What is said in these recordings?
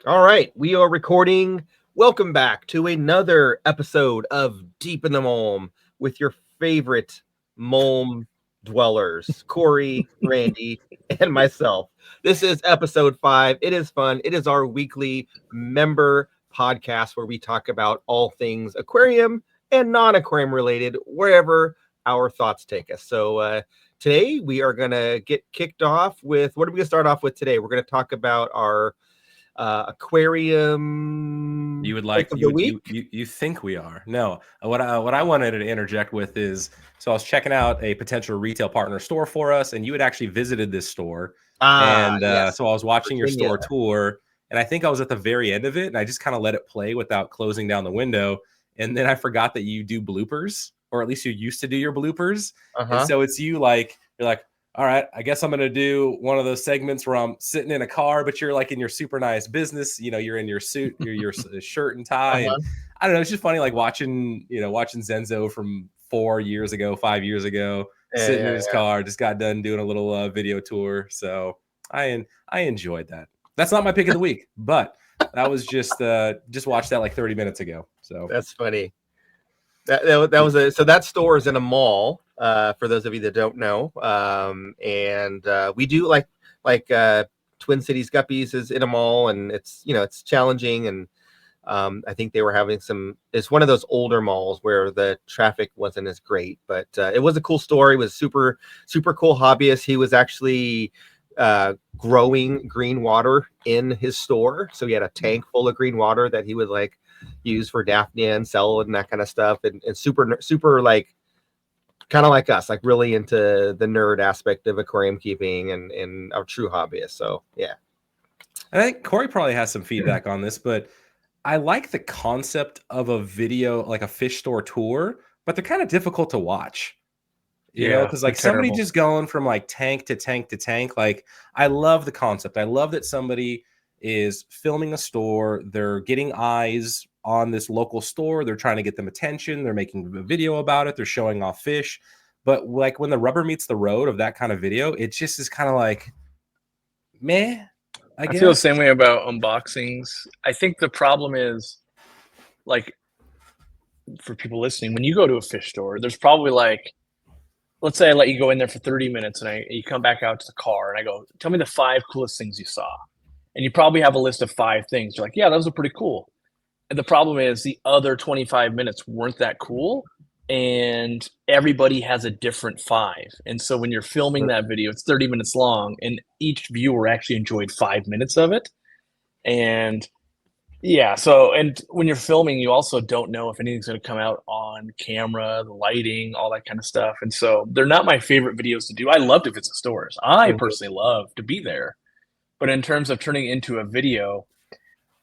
All right, we are recording. Welcome back to another episode of Deep in the Mulm with your favorite Mulm dwellers, Corey, Randy, and myself. This is episode 5. It is fun. It is our weekly member podcast where we talk about all things aquarium and non-aquarium related, wherever our thoughts take us. So today we are going to get kicked off with, what are we going to start off with today? We're going to talk about our aquarium You would pick like of the you week. you think we are? No. What I wanted to interject with is so I was checking out a potential retail partner store for us, and you had actually visited this store, and Yes, so I was watching your Virginia. store tour, and I think I was at the very end of it, and I just kind of let it play without closing down the window, and then I forgot that you do bloopers, or at least you used to do your bloopers, and so it's you're like, all right, I guess I'm going to do one of those segments where I'm sitting in a car, but you're like in your super nice business, you're in your suit, your shirt and tie. And I don't know, it's just funny, like watching Zenzo from 4 years ago, 5 years ago, sitting in his car, just got done doing a little video tour. So I enjoyed that. That's not my pick of the week, but that was just watched that like 30 minutes ago. So That's funny. That was so that store is in a mall. For those of you that don't know, and we do like Twin Cities Guppies is in a mall, and it's challenging, and I think they were having some. It's one of those older malls where the traffic wasn't as great, but it was a cool store. It was super cool hobbyist. He was actually growing green water in his store, so he had a tank full of green water that he would like use for Daphnia and sell and that kind of stuff, and super like kind of like us, like really into the nerd aspect of aquarium keeping and a true hobbyist. So yeah. I think Corey probably has some feedback on this, but I like the concept of a video, like a fish store tour, but they're kind of difficult to watch. Because like somebody terrible. just going from like tank to tank to tank, like I love the concept. I love that somebody is filming a store, they're getting eyes on this local store, they're trying to get them attention, they're making a video about it, they're showing off fish. But like when the rubber meets the road of that kind of video, it just is kind of like meh. I feel the guess. same way about unboxings. I think the problem is, like, for people listening, when you go to a fish store, there's probably like, let's say I let you go in there for 30 minutes and you come back out to the car and I go, tell me the 5 coolest things you saw. And you probably have a list of 5 things. You're like, yeah, those are pretty cool. And the problem is the other 25 minutes weren't that cool. And everybody has a different 5. And so when you're filming that video, it's 30 minutes long, and each viewer actually enjoyed 5 minutes of it. And yeah, so, and when you're filming, you also don't know if anything's going to come out on camera, the lighting, all that kind of stuff. And so they're not my favorite videos to do. I love to visit stores. I personally love to be there. But in terms of turning it into a video,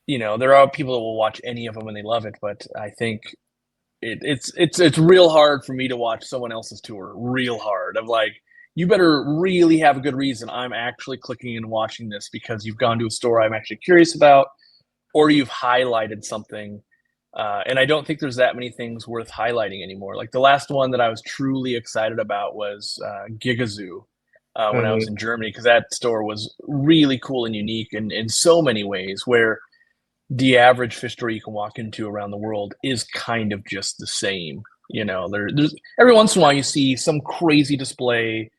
there are people that will watch any of them and they love it. But I think it's real hard for me to watch someone else's tour. Real hard. I'm like, you better really have a good reason I'm actually clicking and watching this because you've gone to a store I'm actually curious about, or you've highlighted something. And I don't think there's that many things worth highlighting anymore. Like the last one that I was truly excited about was Gigazoo when I was in Germany, because that store was really cool and unique in so many ways, where the average fish store you can walk into around the world is kind of just the same. There's every once in a while you see some crazy display,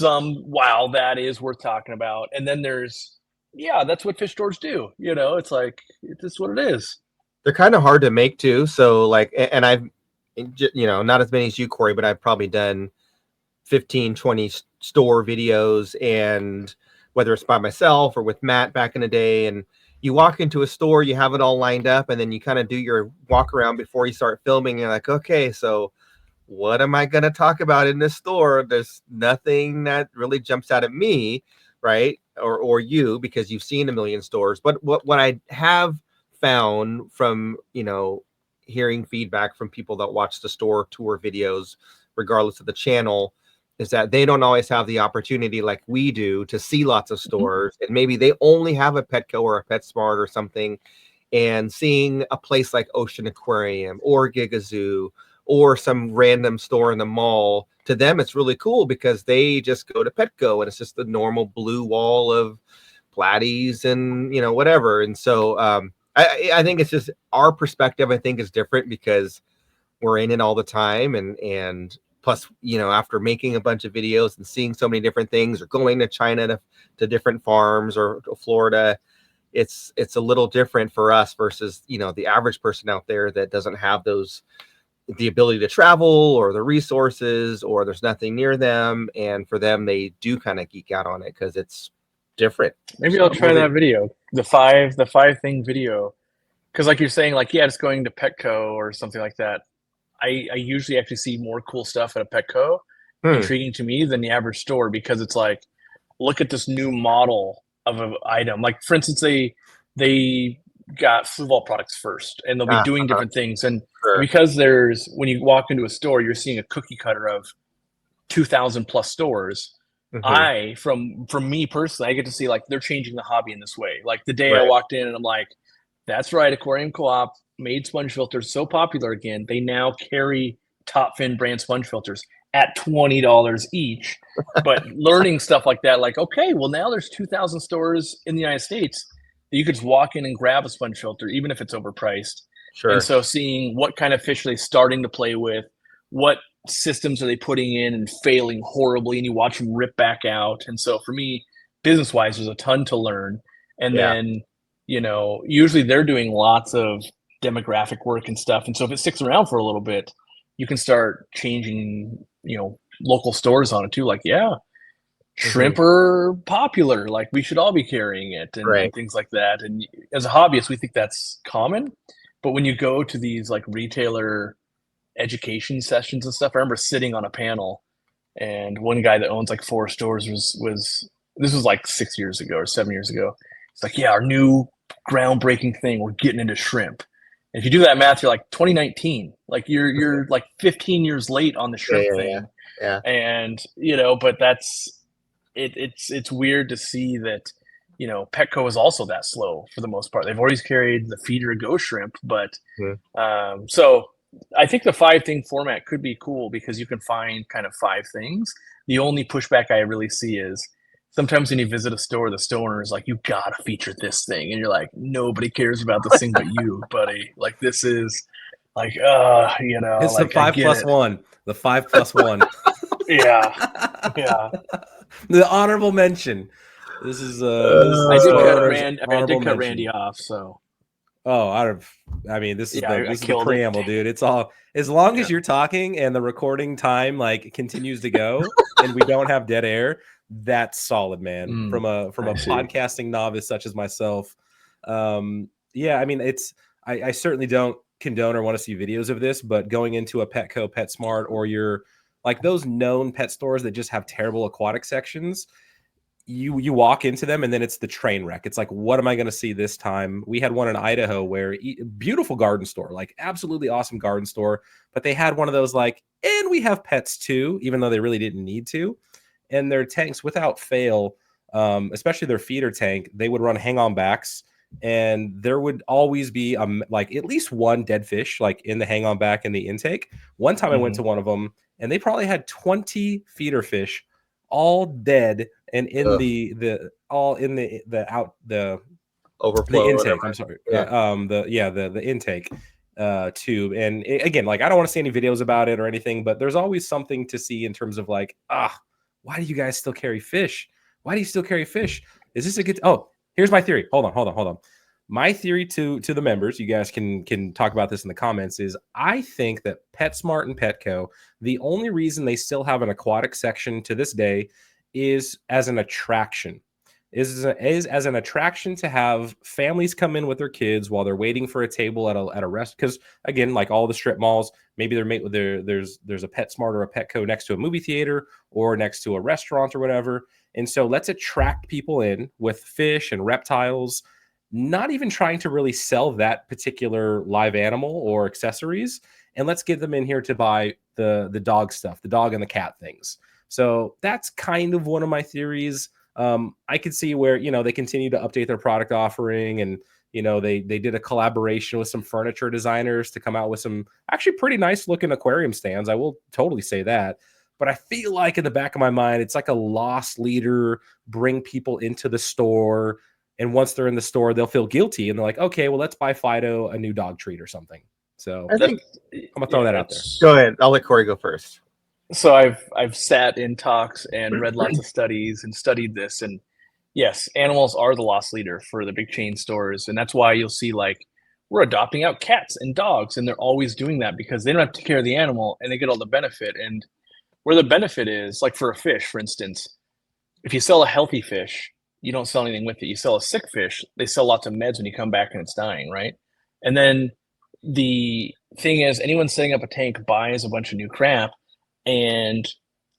wow, that is worth talking about. And then there's, yeah, that's what fish stores do. It's like, it's just what it is. They're kind of hard to make too. So like, and I've, not as many as you, Corey, but I've probably done 15, 20 store videos, and whether it's by myself or with Matt back in the day, and you walk into a store, you have it all lined up, and then you kind of do your walk around before you start filming. And you're like, okay, so what am I going to talk about in this store? There's nothing that really jumps out at me, right? Or you, because you've seen a million stores. But what I have found from, hearing feedback from people that watch the store tour videos, regardless of the channel, is that they don't always have the opportunity like we do to see lots of stores, and maybe they only have a Petco or a PetSmart or something, and seeing a place like Ocean Aquarium or Gigazoo or some random store in the mall, to them it's really cool because they just go to Petco and it's just the normal blue wall of platies and, whatever. And so I think it's just our perspective, I think, is different because we're in it all the time. And plus, after making a bunch of videos and seeing so many different things, or going to China to different farms, or to Florida, it's a little different for us versus, the average person out there that doesn't have the ability to travel or the resources, or there's nothing near them. And for them, they do kind of geek out on it because it's different. Maybe I'll try that video, the five thing video. Because like you're saying, like, yeah, just going to Petco or something like that. I usually actually see more cool stuff at a Petco, intriguing to me, than the average store, because it's like, look at this new model of an item. Like, for instance, they got flu ball products first, and they'll be doing different things. And because when you walk into a store, you're seeing a cookie cutter of 2,000 plus stores. From me personally, I get to see, like, they're changing the hobby in this way. Like, the day I walked in and I'm like, that's right, Aquarium Co-op made sponge filters so popular again. They now carry Top Fin brand sponge filters at $20 each. But learning stuff like that, like, okay, well, now there's 2,000 stores in the United States that you could just walk in and grab a sponge filter, even if it's overpriced. Sure. And so seeing what kind of fish are they starting to play with, what systems are they putting in and failing horribly, and you watch them rip back out. And so for me, business-wise, there's a ton to learn. And then, usually they're doing lots of demographic work and stuff. And so if it sticks around for a little bit, you can start changing, local stores on it too. Like, shrimp are popular. Like, we should all be carrying it, and things like that. And as a hobbyist, we think that's common. But when you go to these like retailer education sessions and stuff, I remember sitting on a panel, and one guy that owns like 4 stores was this was like 6 years ago or 7 years ago. It's like, our new groundbreaking thing, we're getting into shrimp. And if you do that math, you're like 2019, like you're like 15 years late on the shrimp thing. Yeah. And, but it's weird to see that, Petco is also that slow for the most part. They've always carried the feeder Go shrimp, but so I think the 5 thing format could be cool because you can find kind of 5 things. The only pushback I really see is sometimes when you visit a store, the store owner is like, you gotta feature this thing. And you're like, nobody cares about this thing but you, buddy. Like, this is like, it's like, the 5+1. The 5+1. Yeah. The honorable mention. This is I did cut Randy off, so. Oh, I mean, this is the preamble, dude. It's all, as long as you're talking and the recording time like continues to go and we don't have dead air, that's solid, man. From a podcasting novice such as myself. I mean, I certainly don't condone or want to see videos of this, but going into a Petco, PetSmart, or your like those known pet stores that just have terrible aquatic sections, you walk into them and then it's the train wreck. It's like, what am I going to see this time? We had one in Idaho where beautiful garden store, like absolutely awesome garden store, but they had one of those like, and we have pets too, even though they really didn't need to. And their tanks, without fail, especially their feeder tank, they would run hang-on backs, and there would always be like at least one dead fish like in the hang-on back in the intake. One time I went to one of them, and they probably had 20 feeder fish, all dead, and in the overflow intake. I'm sorry, the intake tube. And again, like I don't want to see any videos about it or anything, but there's always something to see in terms of like, why do you guys still carry fish? Why do you still carry fish? Is this a good? Oh, here's my theory. Hold on. My theory to the members, you guys can talk about this in the comments, is I think that PetSmart and Petco, the only reason they still have an aquatic section to this day is as an attraction. Is as an attraction to have families come in with their kids while they're waiting for a table at a rest. Because again, like all the strip malls, maybe there's a PetSmart or a Petco next to a movie theater or next to a restaurant or whatever. And so let's attract people in with fish and reptiles, not even trying to really sell that particular live animal or accessories. And let's get them in here to buy the dog stuff, the dog and the cat things. So that's kind of one of my theories. I could see where, they continue to update their product offering, and, they did a collaboration with some furniture designers to come out with some actually pretty nice looking aquarium stands. I will totally say that. But I feel like in the back of my mind, it's like a loss leader, bring people into the store. And once they're in the store, they'll feel guilty. And they're like, okay, well, let's buy Fido a new dog treat or something. So I think I'm going to throw that out there. Go ahead. I'll let Corey go first. So I've sat in talks and read lots of studies and studied this. And yes, animals are the loss leader for the big chain stores. And that's why you'll see like, we're adopting out cats and dogs. And they're always doing that because they don't have to take care of the animal and they get all the benefit. And where the benefit is, like for a fish, for instance, if you sell a healthy fish, you don't sell anything with it. You sell a sick fish, they sell lots of meds when you come back and it's dying, right? And then the thing is, anyone setting up a tank buys a bunch of new crap. And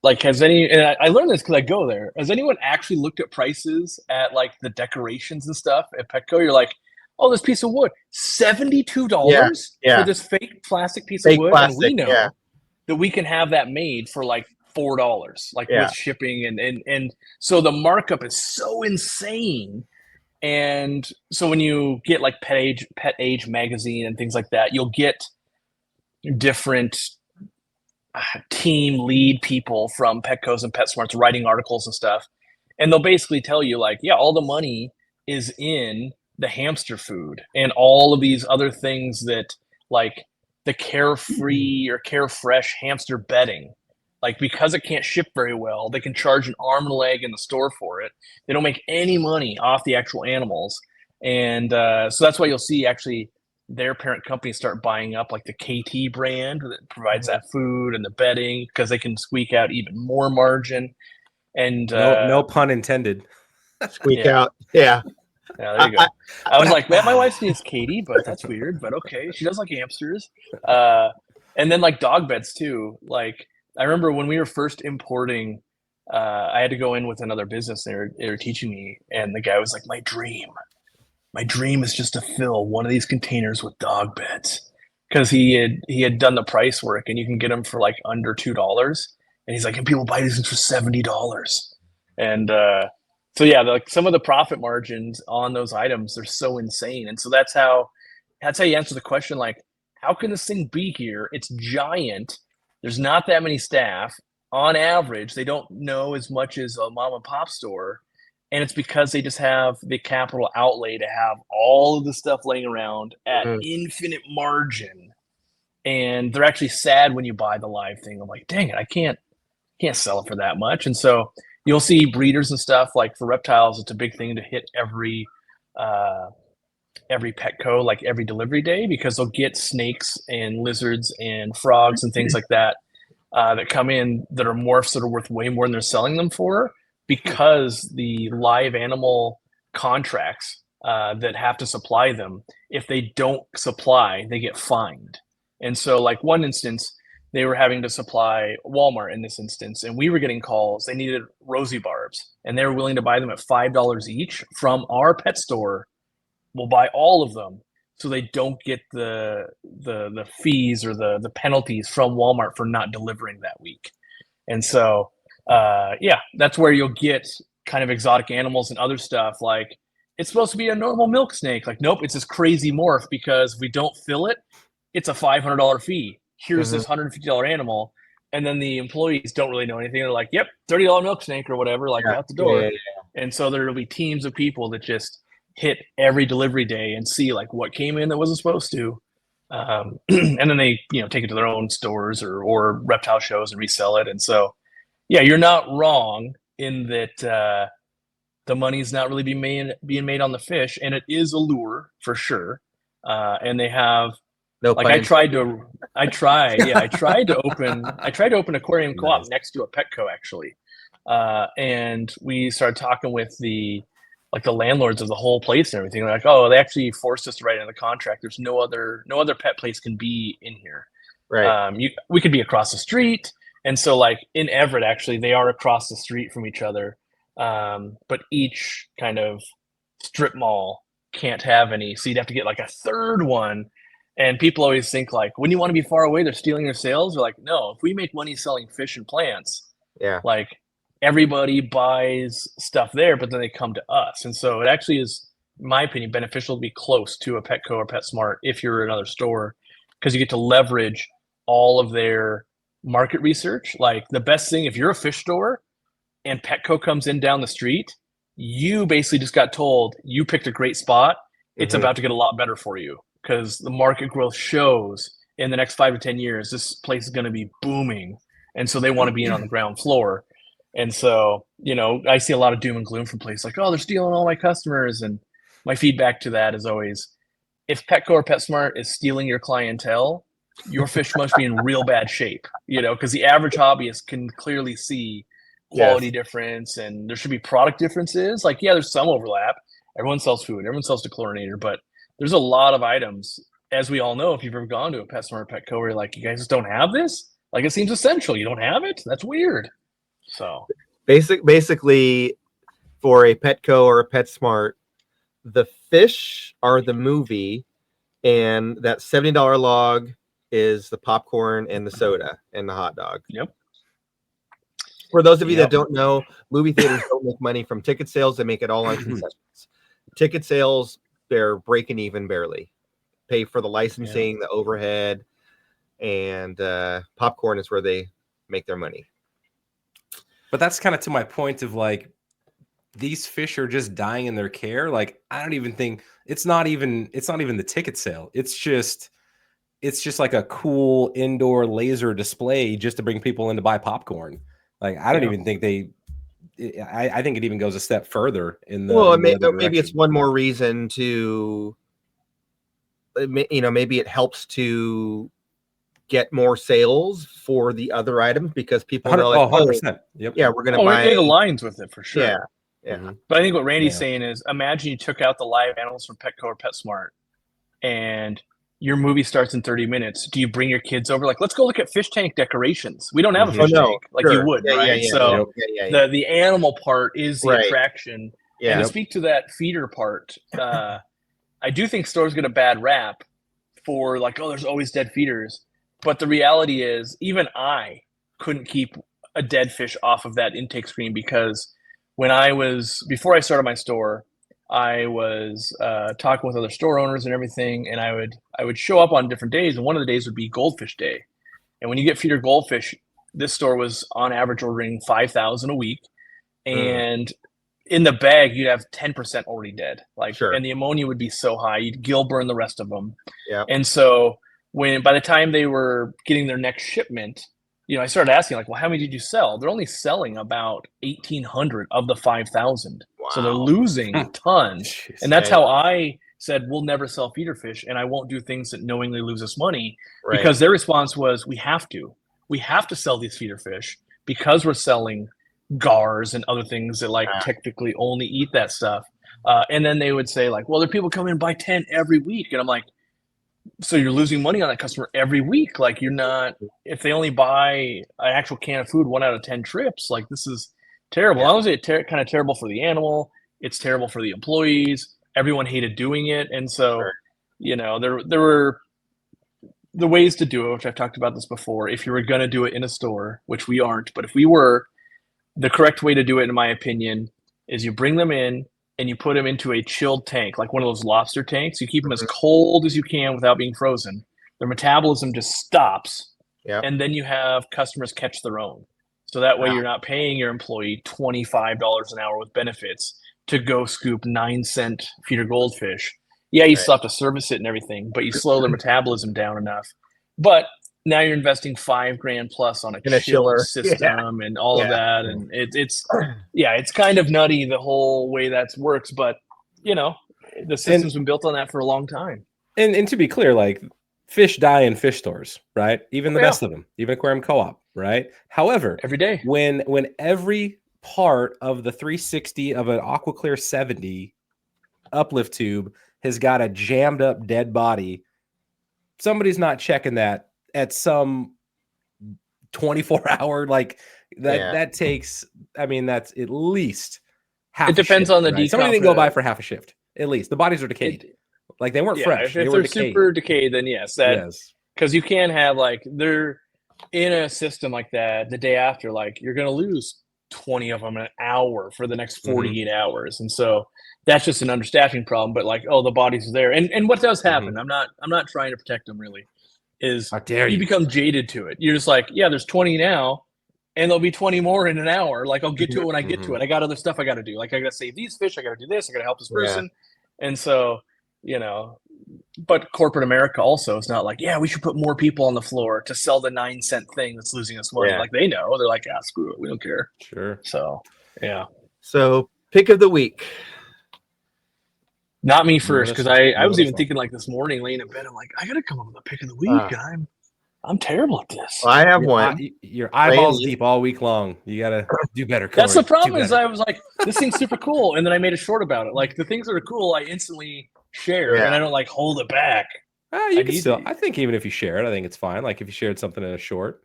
like, and I learned this because I go there. Has anyone actually looked at prices at like the decorations and stuff at Petco? You're like, oh, this piece of wood, $72 for this fake plastic piece of wood. And we know that we can have that made for like $4, like with shipping. And so the markup is so insane. And so when you get like Pet Age magazine and things like that, you'll get different team lead people from Petco's and PetSmarts writing articles and stuff. And they'll basically tell you like, yeah, all the money is in the hamster food and all of these other things that like the Carefree or Carefresh hamster bedding. Like because it can't ship very well, they can charge an arm and a leg in the store for it. They don't make any money off the actual animals. And so that's why you'll see actually their parent companies start buying up like the KT brand that provides that food and the bedding because they can squeak out even more margin. And no pun intended. Squeak out. Yeah. Yeah, there you go. I was like, man, my wife's name is Katie, but that's weird. But okay, she does like hamsters. And then like dog beds too. Like I remember when we were first importing, I had to go in with another business. They were teaching me, and the guy was like, my dream is just to fill one of these containers with dog beds, because he had done the price work, and you can get them for like under $2. And he's like, and people buy these things for $70. And so yeah, like some of the profit margins on those items, they're so insane. And so that's how you answer the question, like, how can this thing be here? It's giant. There's not that many staff. On average, they don't know as much as a mom and pop store. And it's because they just have the capital outlay to have all of the stuff laying around at infinite margin. And they're actually sad when you buy the live thing. I'm like, dang it, I can't sell it for that much. And so you'll see breeders and stuff, like for reptiles, it's a big thing to hit every Petco, like every delivery day, because they'll get snakes and lizards and frogs and things like that that come in that are morphs that are worth way more than they're selling them for, because the live animal contracts that have to supply them, if they don't supply, they get fined. And so like one instance, they were having to supply Walmart in this instance, and we were getting calls. They needed rosy barbs, and they were willing to buy them at $5 each from our pet store. We'll buy all of them so they don't get the fees or the penalties from Walmart for not delivering that week. And so, yeah, that's where you'll get kind of exotic animals and other stuff. Like, it's supposed to be a normal milk snake. Like, nope, it's this crazy morph, because if we don't fill it, it's a $500 fee. Here's this $150 animal. And then the employees don't really know anything. They're like, yep, $30 milk snake or whatever, like out the door. Yeah. And so there'll be teams of people that just hit every delivery day and see like what came in that wasn't supposed to. And then they, take it to their own stores or reptile shows and resell it. And so, yeah, you're not wrong in that the money's not really being made on the fish, and it is a lure for sure. And they have, I tried to open aquarium co-op next to a Petco actually. And we started talking with the landlords of the whole place and everything. They're like, oh, they actually forced us to write in the contract. There's no other pet place can be in here. Right. We could be across the street. And so like in Everett, actually, they are across the street from each other. But each kind of strip mall can't have any. So you'd have to get like a third one. And people always think like, when you want to be far away, they're stealing your sales. They're like, no, if we make money selling fish and plants, like everybody buys stuff there, but then they come to us. And so it actually is, in my opinion, beneficial to be close to a Petco or PetSmart if you're another store, because you get to leverage all of their market research. Like the best thing, if you're a fish store and Petco comes in down the street, you basically just got told you picked a great spot. It's about to get a lot better for you because the market growth shows in the next 5 to 10 years, this place is going to be booming. And so they want to be in on the ground floor. And so, you know, I see a lot of doom and gloom from places like, oh, they're stealing all my customers. And my feedback to that is always, if Petco or PetSmart is stealing your clientele, your fish must be in real bad shape, you know, because the average hobbyist can clearly see quality difference, and there should be product differences. Like, yeah, there's some overlap. Everyone sells food, everyone sells dechlorinator, but there's a lot of items, as we all know, if you've ever gone to a PetSmart or Petco, where you're like, you guys just don't have this? Like, it seems essential. You don't have it? That's weird. So basically, for a Petco or a PetSmart, the fish are the movie, and that $70 log is the popcorn and the soda and the hot dog. Yep. For those of you that don't know, movie theaters don't make money from ticket sales. They make it all on concessions. Ticket sales, they're breaking even barely. Pay for the licensing, the overhead, and popcorn is where they make their money. But that's kind of to my point of like, these fish are just dying in their care. Like, I don't even think it's not even the ticket sale. It's just like a cool indoor laser display just to bring people in to buy popcorn. Like, I don't even think I think it even goes a step further in the. Well, maybe it's one more reason to, you know, maybe it helps to get more sales for the other items because people are like, 100%. Yep. Yeah, we're going to buy. It aligns with it for sure. Yeah. But I think what Randy's saying is, imagine you took out the live animals from Petco or PetSmart, and your movie starts in 30 minutes. Do you bring your kids over? Like, let's go look at fish tank decorations. We don't have a fish tank like you would, right? So the animal part is the attraction. And to speak to that feeder part, I do think stores get a bad rap for like, oh, there's always dead feeders. But the reality is, even I couldn't keep a dead fish off of that intake screen because before I started my store, I was talking with other store owners and everything, and I would show up on different days, and one of the days would be Goldfish Day. And when you get feeder goldfish, this store was on average ordering 5,000 a week, and in the bag you'd have 10% already dead. And the ammonia would be so high you'd gill burn the rest of them. And so by the time they were getting their next shipment, you know, I started asking, like, well, how many did you sell? They're only selling about 1,800 of the 5,000. Wow. So they're losing tons. And that's how I said, we'll never sell feeder fish, and I won't do things that knowingly lose us money. Because their response was, we have to sell these feeder fish because we're selling gars and other things that like technically only eat that stuff. And then they would say like, well, there are people come in and buy 10 every week. And I'm like, so you're losing money on that customer every week. Like, you're not, if they only buy an actual can of food 1 out of 10 trips, like, this is terrible. Not only is it kind of terrible for the animal, it's terrible for the employees. Everyone hated doing it. And so, you know, there were the ways to do it, which I've talked about this before. If you were going to do it in a store, which we aren't, but if we were, the correct way to do it, in my opinion, is you bring them in and you put them into a chilled tank, like one of those lobster tanks. You keep them as cold as you can without being frozen. Their metabolism just stops. And then you have customers catch their own. So that way you're not paying your employee $25 an hour with benefits to go scoop 9-cent feeder goldfish. Yeah, you still have to service it and everything, but you slow their metabolism down enough. But now you're investing $5,000 plus on a chiller system and all of that. And it's kind of nutty the whole way that works, but you know, the system's been built on that for a long time. And to be clear, like, fish die in fish stores, right? Even the best of them, even Aquarium Co-op, right? However, every day, when every part of the 360 of an AquaClear 70 uplift tube has got a jammed up dead body, somebody's not checking that at some 24-hour, like that takes, I mean, that's at least half. It depends on the right? Somebody didn't go by for half a shift. At least the bodies are decayed. Like, they weren't fresh. If they're super decayed, then yes, because you can have, like, they're in a system like that the day after, like, you're going to lose 20 of them an hour for the next 48 hours. And so that's just an understaffing problem. But like, oh, the bodies are there. And what does happen? I'm not trying to protect them really. is How dare you you? become jaded to it. You're just like, yeah, there's 20 now, and there'll be 20 more in an hour. Like I'll get to it when I get to it. I got other stuff I got to do. Like I got to save these fish. I got to do this. I got to help this person. And so, but corporate America also is not like, yeah, we should put more people on the floor to sell the 9-cent thing that's losing us money. Like they know. They're like, screw it. We don't care. Sure. So, yeah. So pick of the week. Not me first, because I was even thinking like this morning, laying in bed, I'm like, I got to come up with a pick of the week, and I'm terrible at this. Well, I have one. Your eyeballs deep all week long. You got to do better. Corey. That's the problem is I was like, this thing's super cool. And then I made a short about it. Like the things that are cool, I instantly share and I don't like hold it back. You can still, I think even if you share it, I think it's fine. Like if you shared something in a short.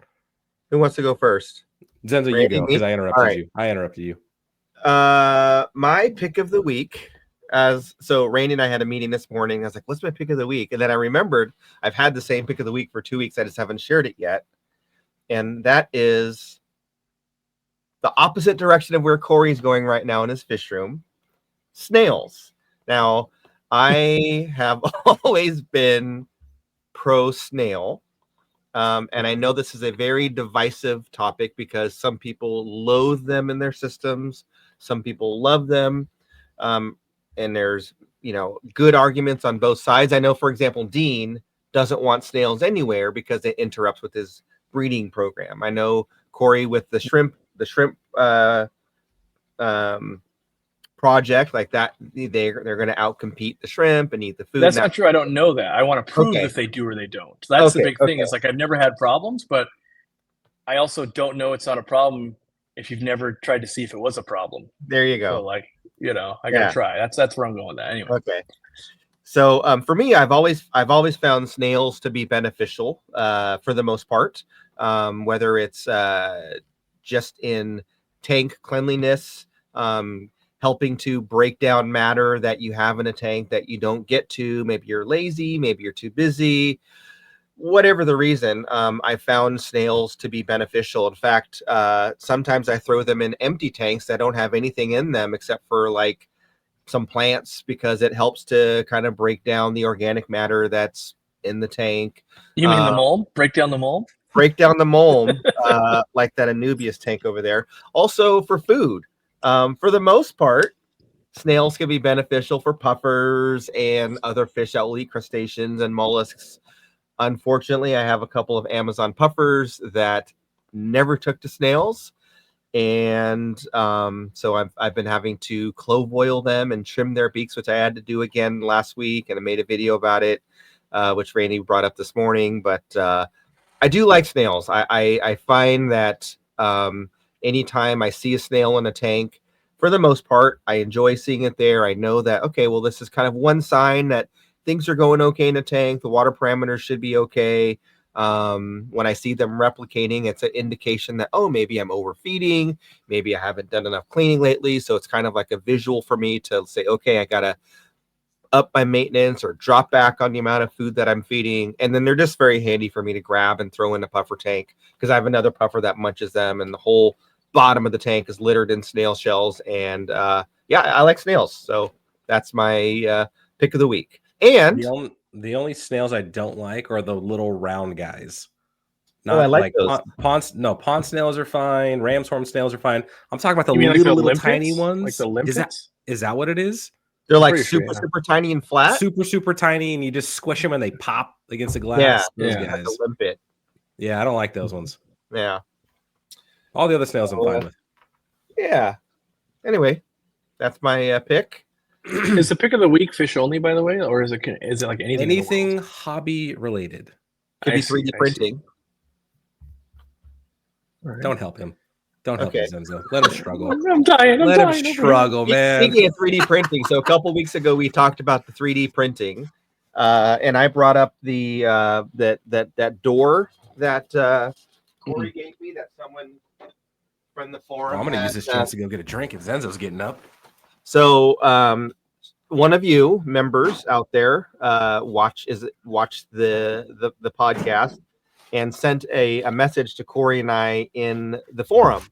Who wants to go first? Zenzo, you go, because I interrupted you. I interrupted you. My pick of the week, so Rainey and I had a meeting this morning. I was like, what's my pick of the week? And then I remembered I've had the same pick of the week for 2 weeks. I just haven't shared it yet. And that is the opposite direction of where Corey's going right now in his fish room. Snails. Now, I have always been pro-snail. And I know this is a very divisive topic because some people loathe them in their systems. Some people love them. And there's, good arguments on both sides. I know, for example, Dean doesn't want snails anywhere because it interrupts with his breeding program. I know Corey with the shrimp project like that, they're going to outcompete the shrimp and eat the food. That's not true. I don't know that. I want to prove if they do or they don't. So that's the big thing. It's like I've never had problems, but I also don't know it's not a problem if you've never tried to see if it was a problem. There you go. So I gotta try. That's where I'm going with that. Anyway. Okay. So for me, I've always found snails to be beneficial for the most part, whether it's just in tank cleanliness, helping to break down matter that you have in a tank that you don't get to. Maybe you're lazy, maybe you're too busy. Whatever the reason, I found snails to be beneficial. In fact, sometimes I throw them in empty tanks that don't have anything in them except for like some plants because it helps to kind of break down the organic matter that's in the tank. You mean the Mulm? Break down the Mulm? Break down the Mulm, like that Anubias tank over there. Also for food. For the most part, snails can be beneficial for puffers and other fish that will eat crustaceans and mollusks. Unfortunately, I have a couple of Amazon puffers that never took to snails. And so I've been having to clove oil them and trim their beaks, which I had to do again last week. And I made a video about it, which Rainey brought up this morning. But I do like snails. I find that anytime I see a snail in a tank, for the most part, I enjoy seeing it there. I know that, okay, well, this is kind of one sign that things are going okay in a tank. The water parameters should be okay. When I see them replicating, it's an indication that, oh, maybe I'm overfeeding. Maybe I haven't done enough cleaning lately. So it's kind of like a visual for me to say, okay, I got to up my maintenance or drop back on the amount of food that I'm feeding. And then they're just very handy for me to grab and throw in a puffer tank because I have another puffer that munches them and the whole bottom of the tank is littered in snail shells. And I like snails. So that's my pick of the week. And the only snails I don't like are the little round guys. Not I like those. Pond snails are fine. Ram's horn snails are fine. I'm talking about the little tiny ones. Like the limpets? Is that what it is? They're like super tiny and flat. Super tiny, and you just squish them and they pop against the glass. Yeah, those guys. Like a limpet. Yeah, I don't like those ones. Yeah. All the other snails I'm fine with. Yeah. Anyway, that's my pick. Is the pick of the week fish only, by the way, or is it like anything? Anything hobby related? Could be 3D printing. Right. Don't help him. Don't help him, Zenzo. Let him struggle. I'm dying. Let him struggle, man. Speaking of 3D printing, so a couple weeks ago we talked about the 3D printing, and I brought up the that door that Corey gave me that someone from the forum. I'm going to use this chance to go get a drink, and Zenzo's getting up. So one of you members out there watched the podcast and sent a message to Corey and I in the forum.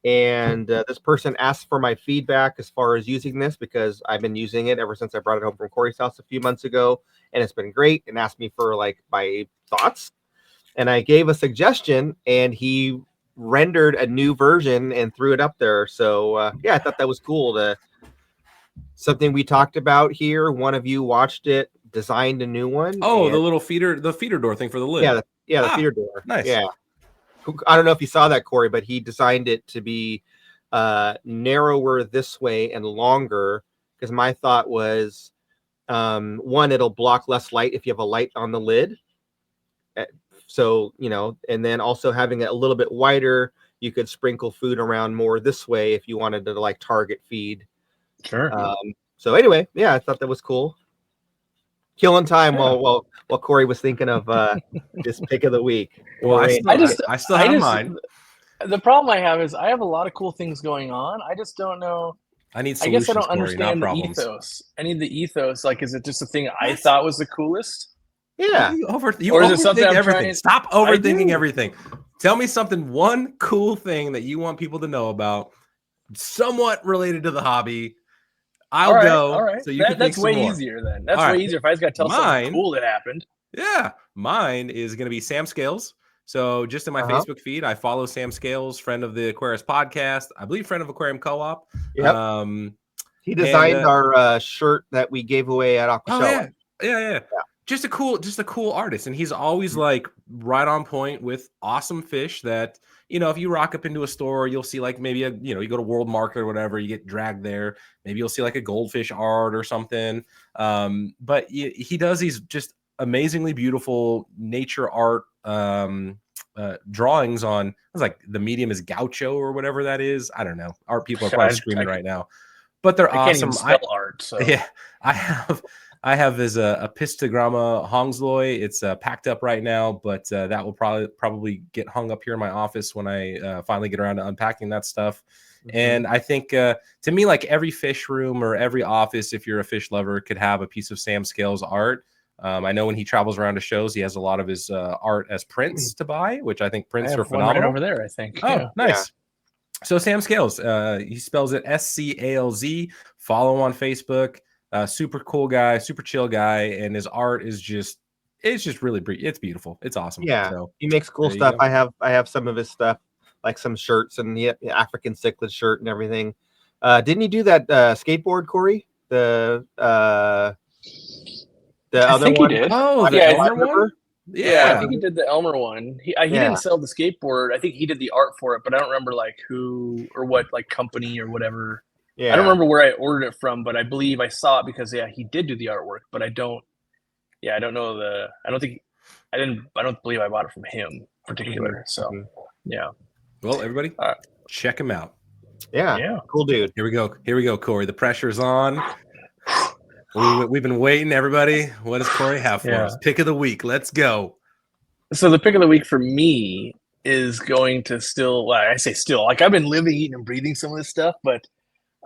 And this person asked for my feedback as far as using this because I've been using it ever since I brought it home from Corey's house a few months ago, and it's been great. And asked me for like my thoughts. and I gave a suggestion, and he rendered a new version and threw it up there. So yeah, I thought that was cool. Something we talked about here. One of you watched it, designed a new one. Oh, the little feeder door thing for the lid. Yeah, the feeder door. Nice. Yeah. I don't know if you saw that, Corey, but he designed it to be narrower this way and longer, because my thought was, one, it'll block less light if you have a light on the lid. So, and then also having it a little bit wider, you could sprinkle food around more this way if you wanted to like target feed. Sure. So anyway, yeah, I thought that was cool. Killing time while Corey was thinking of this pick of the week. Well, I still have mine. The problem I have is I have a lot of cool things going on. I just don't know. I need solutions. I guess I don't Corey, understand the ethos. I need the ethos. Like, is it just a thing I thought was the coolest? Yeah. You overthink everything. Stop overthinking everything. Tell me one cool thing that you want people to know about, somewhat related to the hobby. I'll go. All right. So you can that's way more. Easier then. That's way easier if I just got to tell something cool that happened. Yeah. Mine is going to be Sam Scales. So just in my Facebook feed, I follow Sam Scales, friend of the Aquarius podcast. I believe friend of Aquarium Co-op. Yep. He designed our shirt that we gave away at Aquashelf. Yeah. Just a cool artist. And he's always like right on point with awesome fish that, if you rock up into a store, you'll see like maybe you go to World Market or whatever, you get dragged there. Maybe you'll see like a goldfish art or something. But he does these just amazingly beautiful nature art drawings on, it was like the medium is gaucho or whatever that is. I don't know. Art people are probably screaming right now, but they're awesome. Can't even spell art. So yeah, I have as a Pistogramma Hongsloi. It's packed up right now, but that will probably get hung up here in my office when I finally get around to unpacking that stuff. Mm-hmm. And I think to me, like every fish room or every office, if you're a fish lover, could have a piece of Sam Scales art. I know when he travels around to shows, he has a lot of his art as prints to buy, which I think prints are phenomenal. Right over there, I think. Oh, nice. Yeah. So Sam Scales, he spells it Scalz. Follow him on Facebook. Super cool guy, super chill guy, and his art is it's beautiful. It's awesome. Yeah, so, he makes cool stuff. I have some of his stuff, like some shirts and the African cichlid shirt and everything. Didn't he do that skateboard, Corey? The other one? He did. Oh, the Elmer one? Yeah, I think he did the Elmer one. He didn't sell the skateboard. I think he did the art for it, but I don't remember like who or what like company or whatever. Yeah. I don't remember where I ordered it from, but I believe I saw it because he did do the artwork, but I don't know I don't believe I bought it from him in particular. Mm-hmm. So yeah. Well, everybody check him out. Yeah. Cool dude. Here we go, Corey. The pressure's on. We've been waiting, everybody. What does Corey have for us? Pick of the week. Let's go. So the pick of the week for me is going to like I've been living, eating, and breathing some of this stuff, but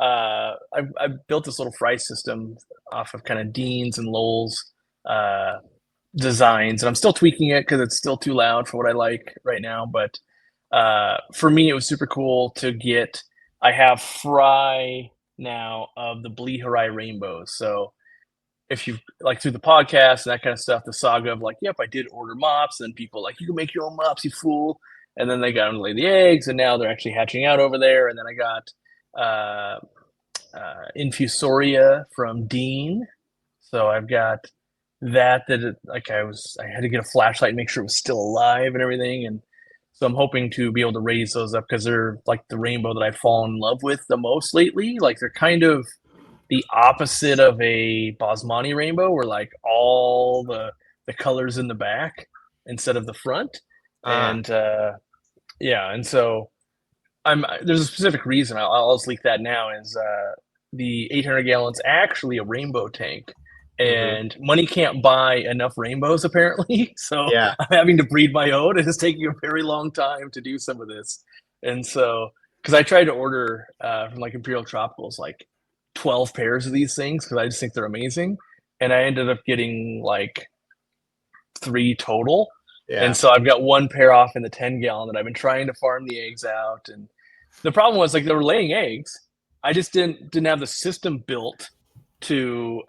I've built this little fry system off of kind of Dean's and Lowell's designs, and I'm still tweaking it because it's still too loud for what I like right now. But for me, it was super cool to get. I have fry now of the Blowouts rainbows. So if you like through the podcast and that kind of stuff, the saga of like, yep, I did order mops, and people like, you can make your own mops, you fool. And then they got them to lay the eggs, and now they're actually hatching out over there. And then I got infusoria from Dean, so I've got that like I had to get a flashlight and make sure it was still alive and everything, and so I'm hoping to be able to raise those up because they're like the rainbow that I've fallen in love with the most lately. Like they're kind of the opposite of a Basmani rainbow, where like all the colors in the back instead of the front, and so there's a specific reason. I'll just leak that now. Is the 800 gallons actually a rainbow tank, and money can't buy enough rainbows apparently. So I'm having to breed my own, and it's taking a very long time to do some of this. And so, because I tried to order from like Imperial Tropicals like 12 pairs of these things because I just think they're amazing, and I ended up getting like 3 total. Yeah. And so I've got 1 pair off in the 10 gallon that I've been trying to farm the eggs out. And the problem was like they were laying eggs. I just didn't have the system built to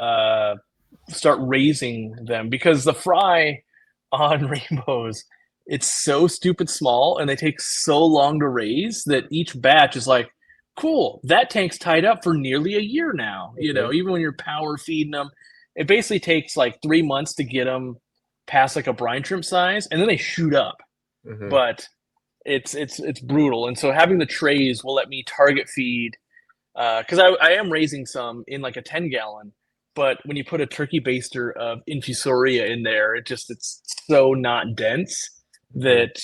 start raising them, because the fry on rainbows it's so stupid small, and they take so long to raise that each batch is like, cool, that tank's tied up for nearly a year now. You know, even when you're power feeding them, it basically takes like 3 months to get them past like a brine shrimp size, and then they shoot up. But it's brutal. And so having the trays will let me target feed, because I am raising some in like a 10-gallon. But when you put a turkey baster of infusoria in there, it's so not dense that,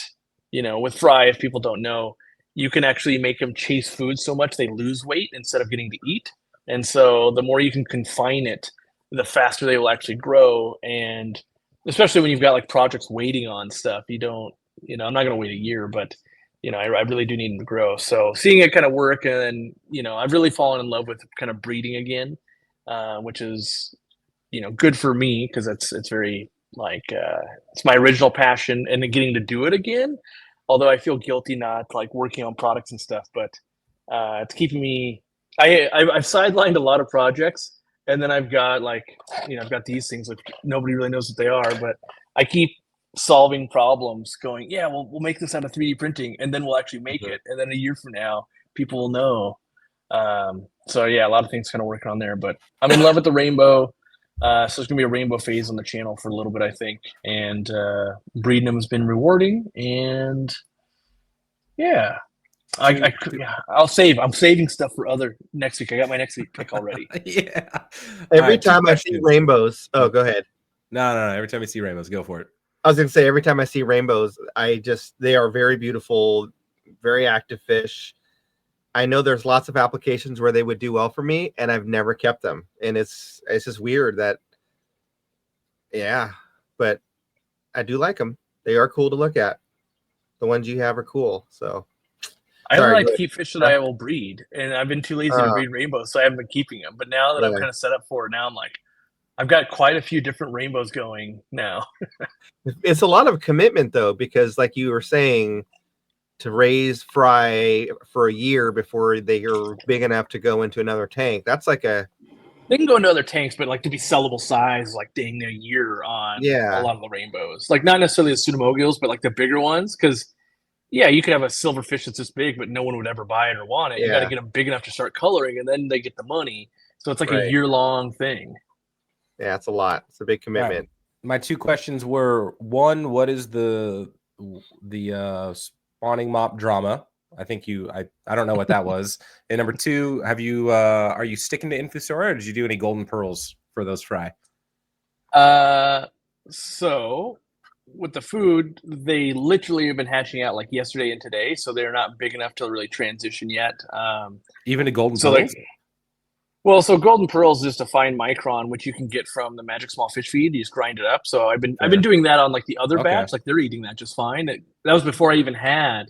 you know, with fry, if people don't know, you can actually make them chase food so much they lose weight instead of getting to eat. And so the more you can confine it, the faster they will actually grow. And especially when you've got like projects waiting on stuff, you don't, you know, I'm not going to wait a year, but, you know, I really do need them to grow. So seeing it kind of work, and, you know, I've really fallen in love with kind of breeding again, which is, you know, good for me because it's very like, it's my original passion, and getting to do it again. Although I feel guilty not like working on products and stuff, but it's keeping me. I've sidelined a lot of projects, and then I've got like, you know, I've got these things which nobody really knows what they are, but I keep solving problems. Going, yeah, we'll make this out of 3D printing, and then we'll actually make it, and then a year from now, people will know. So yeah, a lot of things kind of working on there, but I'm in love with the rainbow. So there's gonna be a rainbow phase on the channel for a little bit, I think, and breeding them has been rewarding, and yeah, I'll save. I'm saving stuff for other next week. I got my next week pick already. Yeah. Every time I see rainbows, oh, go ahead. No. Every time I see rainbows, go for it. I was gonna say, every time I see rainbows, they are very beautiful, very active fish. I know there's lots of applications where they would do well for me, and I've never kept them. And it's just weird that, yeah, but I do like them. They are cool to look at. The ones you have are cool. So I only like to keep fish that I will breed, and I've been too lazy to breed rainbows, so I haven't been keeping them. But now that I'm kind of set up for it, now I'm like, I've got quite a few different rainbows going now. It's a lot of commitment though, because like you were saying, to raise fry for a year before they are big enough to go into another tank, that's like they can go into other tanks, but like to be sellable size, like dang, a year on a lot of the rainbows. Like not necessarily the pseudomogials, but like the bigger ones. Because yeah, you could have a silverfish that's this big, but no one would ever buy it or want it. You got to get them big enough to start coloring, and then they get the money. So it's like a year-long thing. Yeah, it's a lot. It's a big commitment. Right. My two questions were: one, what is the spawning mop drama? I think I don't know what that was. And number two, are you sticking to Infusoria, or did you do any golden pearls for those fry? So with the food, they literally have been hatching out like yesterday and today, so they're not big enough to really transition yet. Even to golden pearls? So golden pearls is a fine micron, which you can get from the Magic Small Fish Feed. You just grind it up. So I've been doing that on like the other batch. Like they're eating that just fine. That was before I even had,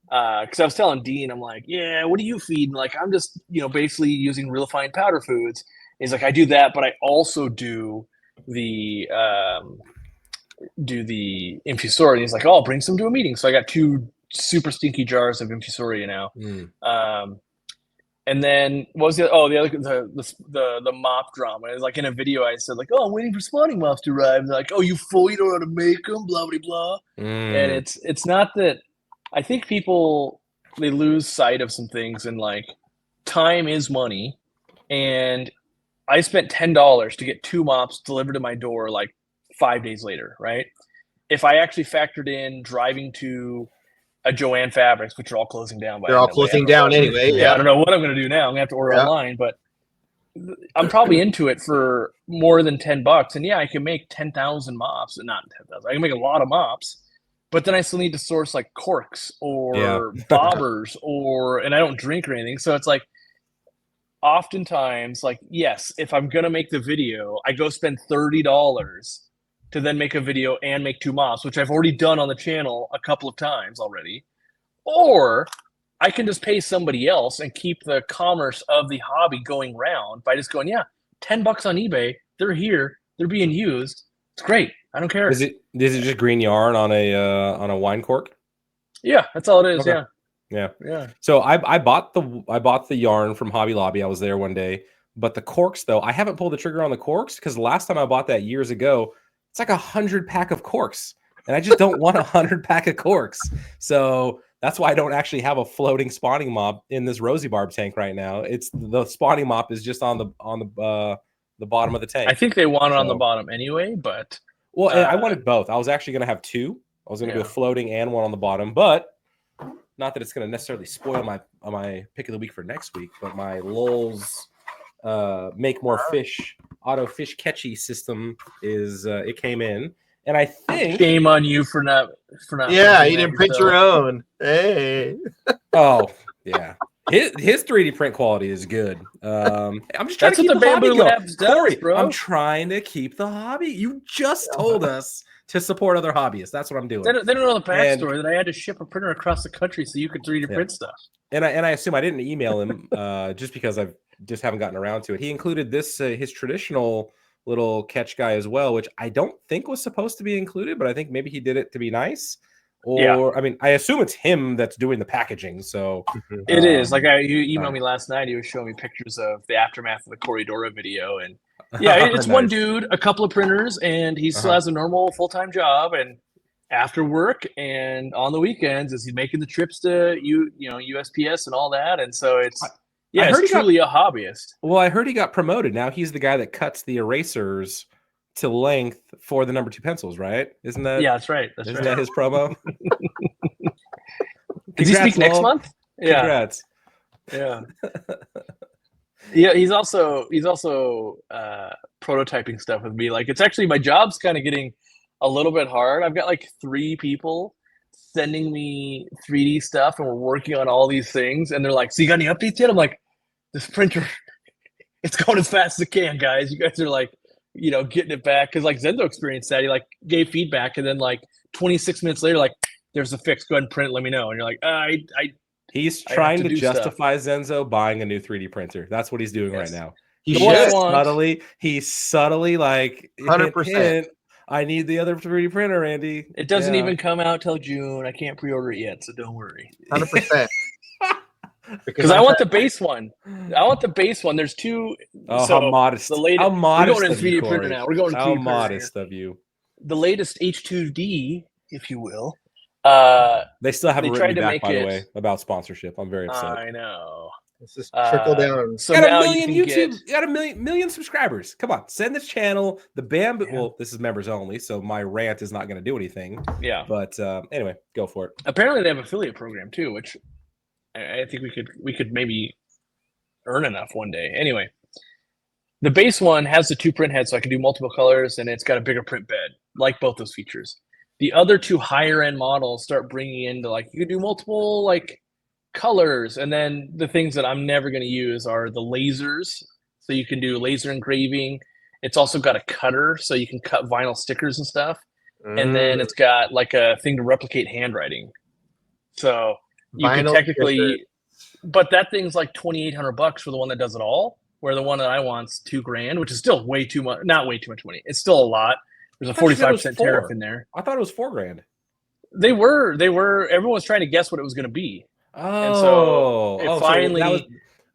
because I was telling Dean, I'm like, yeah, what do you feed? And like, I'm just, you know, basically using real fine powder foods. He's like, I do that, but I also do the infusoria. And he's like, oh, I'll bring some to a meeting. So I got 2 super stinky jars of infusoria now. And then what was the mop drama? It was like in a video I said like, oh, I'm waiting for spawning mops to arrive. And they're like, oh, you fool, you don't know how to make them, blah blah blah. And it's not that. I think people, they lose sight of some things, and like time is money. And I spent $10 to get 2 mops delivered to my door like 5 days later, right? If I actually factored in driving to a Joann Fabrics, which are all closing down. They're all closing down anyway. Yeah, I don't know what I'm going to do now. I'm going to have to order online, but I'm probably into it for more than $10. And yeah, I can make 10,000 mops, not 10,000. I can make a lot of mops, but then I still need to source like corks or bobbers and I don't drink or anything. So it's like, oftentimes, like, yes, if I'm going to make the video, I go spend $30 to then make a video and make 2 mops, which I've already done on the channel a couple of times already. Or I can just pay somebody else and keep the commerce of the hobby going round by just going, yeah, $10 on eBay. They're here. They're being used. It's great. I don't care. Is it just green yarn on a wine cork? Yeah, that's all it is. Okay. Yeah. So I bought the yarn from Hobby Lobby. I was there one day, but the corks though, I haven't pulled the trigger on the corks because last time I bought that years ago, it's like 100 pack of corks. and I just don't want 100 pack of corks. So that's why I don't actually have a floating spawning mop in this Rosy Barb tank right now. It's the spawning mop is just on the bottom of the tank. I think they want it on the bottom anyway, but well, I wanted both. I was actually going to have two. I was going to do a floating and one on the bottom, but not that it's going to necessarily spoil my pick of the week for next week. But my Lulz make more fish auto fish catchy system is it came in, and I think shame on you for not. Yeah, you didn't print your own. Hey. Oh yeah. His 3D print quality is good. I'm just trying to keep the hobby going. Corey, bro. I'm trying to keep the hobby. You just told us to support other hobbyists. That's what I'm doing. They don't know the backstory that I had to ship a printer across the country so you could 3D print stuff. And I assume I didn't email him just because I've just haven't gotten around to it. He included this his traditional little catch guy as well, which I don't think was supposed to be included, but I think maybe he did it to be nice. Or I mean, I assume it's him that's doing the packaging. So it is like you emailed me last night. He was showing me pictures of the aftermath of the Corridora video, and it's nice. One dude, a couple of printers, and he still has a normal full-time job. And after work and on the weekends, is he making the trips to USPS and all that? And so it's it's truly a hobbyist. Well, I heard he got promoted. Now he's the guy that cuts the erasers to length for the number 2 pencils, right? Isn't that? Yeah, that's right. Isn't that his promo? Does he speak next month? Yeah. Congrats. Yeah. Yeah, he's also prototyping stuff with me. Like, it's actually, my job's kind of getting a little bit hard. I've got like 3 people sending me 3D stuff, and we're working on all these things. And they're like, "So you got any updates yet?" I'm like, "This printer, it's going as fast as it can, guys. You guys are like, getting it back." Because like Zenzo experienced that. He like gave feedback, and then like 26 minutes later, like, "There's a fix. Go ahead and print it. Let me know." And you're like, He's trying to justify Zenzo buying a new 3D printer. That's what he's doing right now. He's subtly like 100%. I need the other 3D printer, Andy. It doesn't even come out till June. I can't pre-order it yet, so don't worry. 100%. Because I want the base one. There's 2. Oh, so how modest! How modest! We're going to 3D printer now. We're going to 3D printer. How modest of you! The latest H2D, if you will. They still haven't written me back, by the way, about sponsorship. I'm very upset. I know. Let's just trickle down. So got a million YouTube. You got a million subscribers. Come on, send this channel the bamboo. Yeah. Well, this is members only, so my rant is not going to do anything. Yeah. But anyway, go for it. Apparently, they have an affiliate program too, which I think we could maybe earn enough one day. Anyway, the base one has the 2 print heads, so I can do multiple colors, and it's got a bigger print bed, like both those features. The other 2 higher end models start bringing into like you can do multiple like colors, and then the things that I'm never going to use are the lasers. So you can do laser engraving. It's also got a cutter, so you can cut vinyl stickers and stuff. And then it's got like a thing to replicate handwriting. So you can technically, but that thing's like $2,800 for the one that does it all. Where the one that I want's $2,000, which is still way too much. Not way too much money. It's still a lot. There's a 45% tariff in there. I thought it was $4,000. They were. Everyone was trying to guess what it was going to be. Oh, and so it finally, so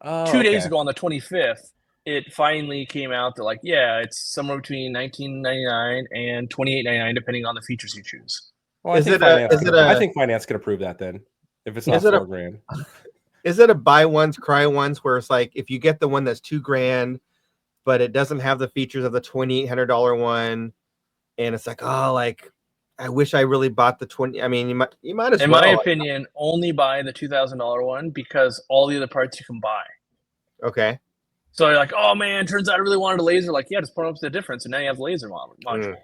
that was, 2 days ago on the 25th, it finally came out that like, it's somewhere between $19.99 and $28.99, depending on the features you choose. Well, I think finance could approve that then, if it's not $4,000. Is it a buy once, cry once, where it's like if you get the one that's $2,000, but it doesn't have the features of the $2,800 one, and it's like, oh, like I wish I really bought the 20. I mean, you might as well. In my opinion, only buy the $2,000 one because all the other parts you can buy. Okay. So you're like, oh man, turns out I really wanted a laser. Like, yeah, just put up the difference, and now you have the laser module.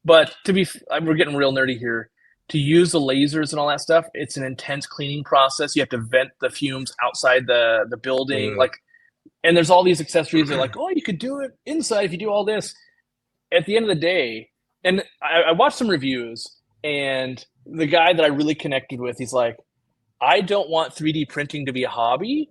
But we're getting real nerdy here. To use the lasers and all that stuff, it's an intense cleaning process. You have to vent the fumes outside the building, and there's all these accessories that are like, oh, you could do it inside if you do all this. At the end of the day, and I watched some reviews, and the guy that I really connected with, he's like, I don't want 3D printing to be a hobby.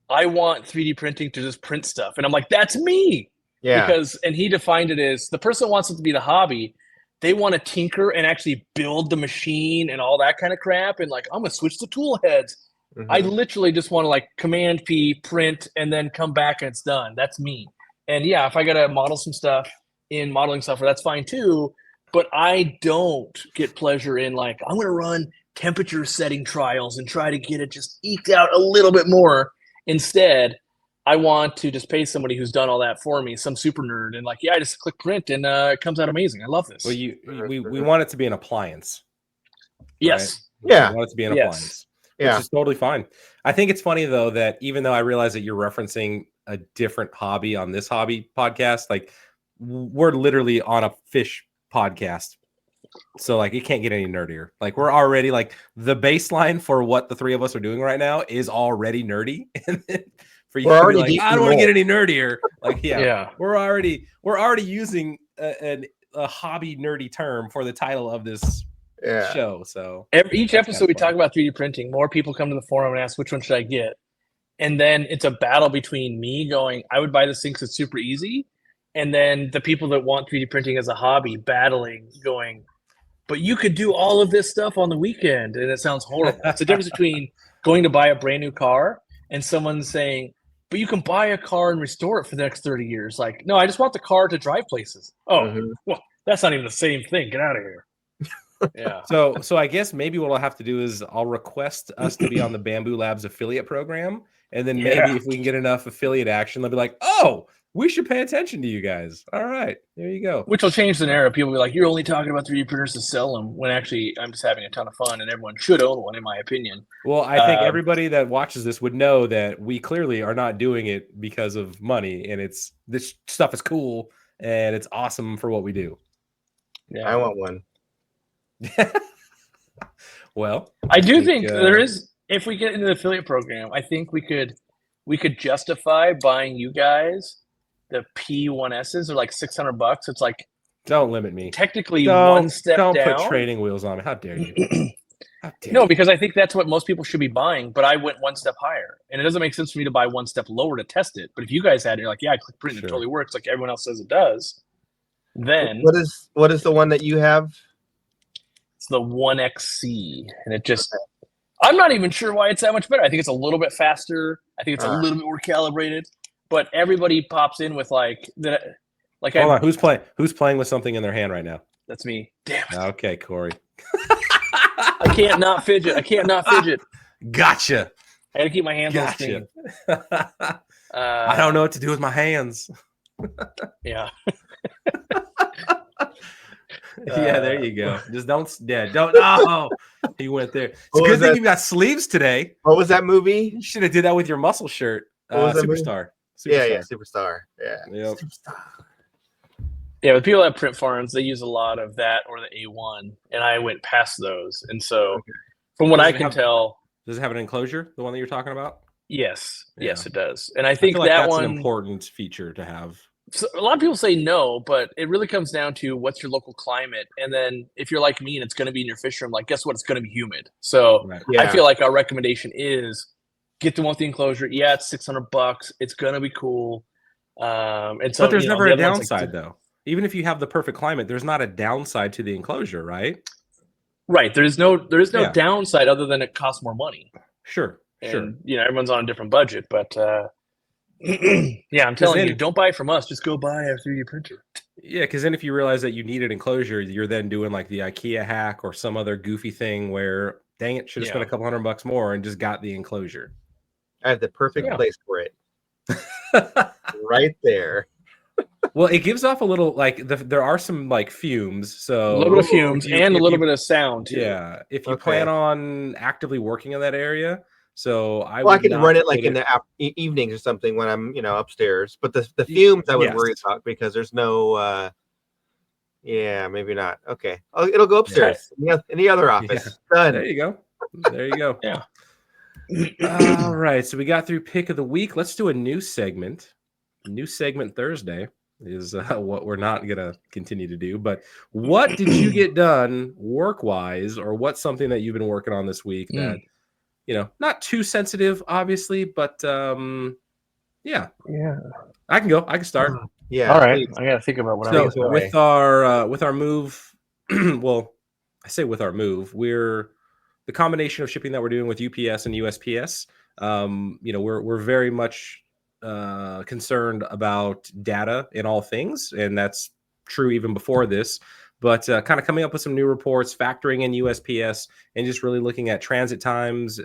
I want 3D printing to just print stuff. And I'm like, that's me. Yeah. And he defined it as the person wants it to be the hobby. They want to tinker and actually build the machine and all that kind of crap. And like, I'm going to switch the tool heads. I literally just want to like Command P, print, and then come back and it's done. That's me. And yeah, if I got to model some stuff in modeling software, that's fine too. But I don't get pleasure in like, I'm going to run temperature setting trials and try to get it just eked out a little bit more. Instead, I want to just pay somebody who's done all that for me, some super nerd, and like, yeah, I just click print and it comes out amazing. I love this. Well, we want it to be an appliance. Yes. Right? Yeah. We want it to be an appliance. Yeah. Which is totally fine. I think it's funny though that even though I realize that you're referencing a different hobby on this hobby podcast, like we're literally on a fish podcast. So like it can't get any nerdier. Like we're already like the baseline for what the three of us are doing right now is already nerdy. And then for you to be like, I don't want to get any nerdier. Like, yeah. We're already using a hobby nerdy term for the title of this show. So each episode we talk about 3D printing, more people come to the forum and ask which one should I get. And then it's a battle between me going, I would buy this thing because it's super easy. And then the people that want 3D printing as a hobby battling going, but you could do all of this stuff on the weekend. And it sounds horrible. It's the difference between going to buy a brand new car and someone saying, but you can buy a car and restore it for the next 30 years. Like, no, I just want the car to drive places. Oh, well, that's not even the same thing. Get out of here. Yeah. So I guess maybe what I'll have to do is I'll request us to be on the Bamboo Labs affiliate program. And then maybe if we can get enough affiliate action, they'll be like, oh, we should pay attention to you guys. All right, there you go. Which will change the narrative. People will be like, you're only talking about 3D printers to sell them, when actually I'm just having a ton of fun and everyone should own one, in my opinion. Well, I think everybody that watches this would know that we clearly are not doing it because of money, and this stuff is cool and it's awesome for what we do. Yeah, I want one. Well, I do think there is, if we get into the affiliate program, I think we could justify buying you guys the P1Ss. They're like $600. It's like, don't limit me. Technically, one step down. Don't put training wheels on me. How dare you? No, because I think that's what most people should be buying. But I went one step higher, and it doesn't make sense for me to buy one step lower to test it. But if you guys had it, you're like, yeah, I click print, and it totally works, like everyone else says it does. Then what is the one that you have? It's the 1XC, and it just. I'm not even sure why it's that much better. I think it's a little bit faster. I think it's a little bit more calibrated. But everybody pops in with like that. Like, hold on, who's playing with something in their hand right now? That's me. Damn it. Okay, Corey. I can't not fidget. Gotcha. I gotta keep my hands on the screen. I don't know what to do with my hands. Yeah. Yeah, there you go. Just don't. Oh, he went there. It's a good thing you got sleeves today. What was that movie? You should have did that with your muscle shirt. Superstar. Yeah, Superstar. Yeah. Yep. Superstar. Yeah, with people at print farms, they use a lot of that or the A1, and I went past those. And so, from what I can tell, does it have an enclosure? The one that you're talking about? Yes, yes, it does. And I think that's an important feature to have. So a lot of people say no, but it really comes down to what's your local climate. And then if you're like me and it's going to be in your fish room, like, guess what? It's going to be humid. So I feel like our recommendation is get the one with the enclosure. Yeah, it's $600. It's going to be cool. And so, but there's never a downside though. Even if you have the perfect climate, there's not a downside to the enclosure, right? Right. There is no downside other than it costs more money. Sure. And, everyone's on a different budget, but yeah, I'm telling you, don't buy it from us. Just go buy a 3D printer. Yeah, because then if you realize that you need an enclosure, you're then doing like the IKEA hack or some other goofy thing where, dang it, should have spent a couple $100 more and just got the enclosure. I have the perfect place for it. Right there. Well, it gives off a little, like, there are some like fumes, so a little bit of fumes and a little bit of sound too. Yeah, if you plan on actively working in that area. So I can run it like in the evenings or something when I'm, upstairs. But the fumes I would worry about because there's no. Yeah, maybe not. Okay, it'll go upstairs in the other office. Yeah. Done. There you go. There you go. Yeah. All right. So we got through pick of the week. Let's do a new segment. New segment Thursday is what we're not gonna continue to do. But what did you get done work-wise, or what's something that you've been working on this week that? Not too sensitive, obviously, but yeah. I can go. I can start. Yeah. All right. Please. I gotta think about what I'm doing. With our move. Well, I say with our move, we're the combination of shipping that we're doing with UPS and USPS. We're very much concerned about data in all things, and that's true even before this. But kind of coming up with some new reports, factoring in USPS, and just really looking at transit times,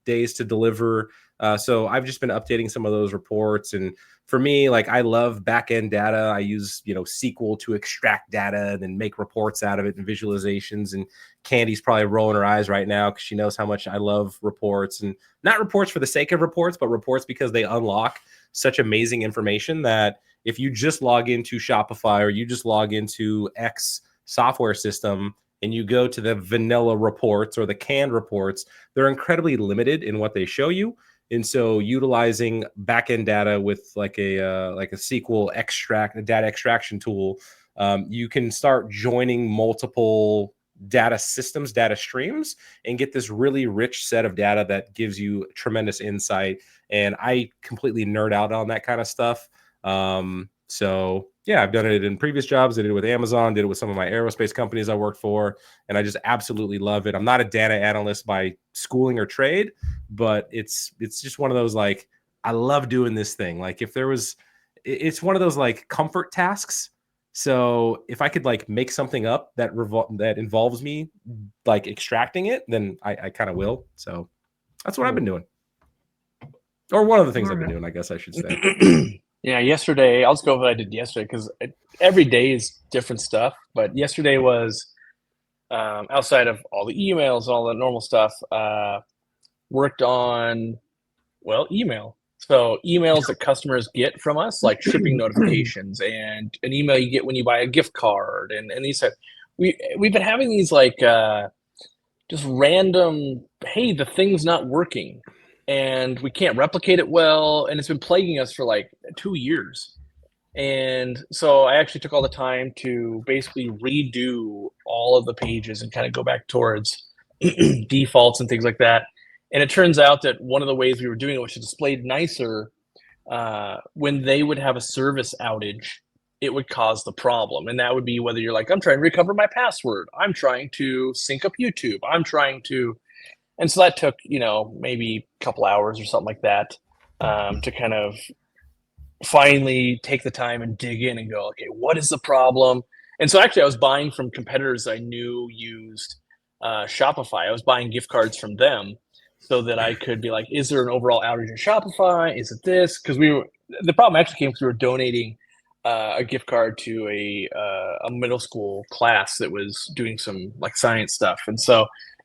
days to deliver. So I've just been updating some of those reports. And for me, like, I love back-end data. I use, SQL to extract data and then make reports out of it and visualizations. And Candy's probably rolling her eyes right now because she knows how much I love reports, and not reports for the sake of reports, but reports because they unlock such amazing information that if you just log into Shopify or you just log into X software system and you go to the vanilla reports or the canned reports, they're incredibly limited in what they show you. And so utilizing backend data with like a SQL extract, a data extraction tool, you can start joining multiple data systems, data streams, and get this really rich set of data that gives you tremendous insight. And I completely nerd out on that kind of stuff. So yeah, I've done it in previous jobs. I did it with Amazon, did it with some of my aerospace companies I worked for, and I just absolutely love it. I'm not a data analyst by schooling or trade, but it's just one of those, like, I love doing this thing. Like, if there was, it's one of those like comfort tasks. So if I could like make something up that that involves me like extracting it, then I kind of will. So that's what I've been doing. Or one of the things I've been doing, I guess I should say. Yeah, yesterday, I'll just go with what I did yesterday because every day is different stuff. But yesterday was, outside of all the emails and all the normal stuff, worked on, email. So emails that customers get from us, like shipping notifications and an email you get when you buy a gift card. And these we've been having these like just random, hey, the thing's not working. And we can't replicate it well, and it's been plaguing us for like 2 years. And so I actually took all the time to basically redo all of the pages and kind of go back towards defaults and things like that. And it turns out that one of the ways we were doing it, which is displayed nicer, when they would have a service outage, it would cause the problem. And that would be whether you're like, I'm trying to recover my password, I'm trying to sync up YouTube, I'm trying to. And so that took, maybe a couple hours or something like that, to kind of finally take the time and dig in and go, okay, what is the problem? And so actually I was buying from competitors I knew used Shopify. I was buying gift cards from them so that I could be like, is there an overall outage in Shopify? Is it this? Because the problem actually came because we were donating a gift card to a middle school class that was doing some like science stuff.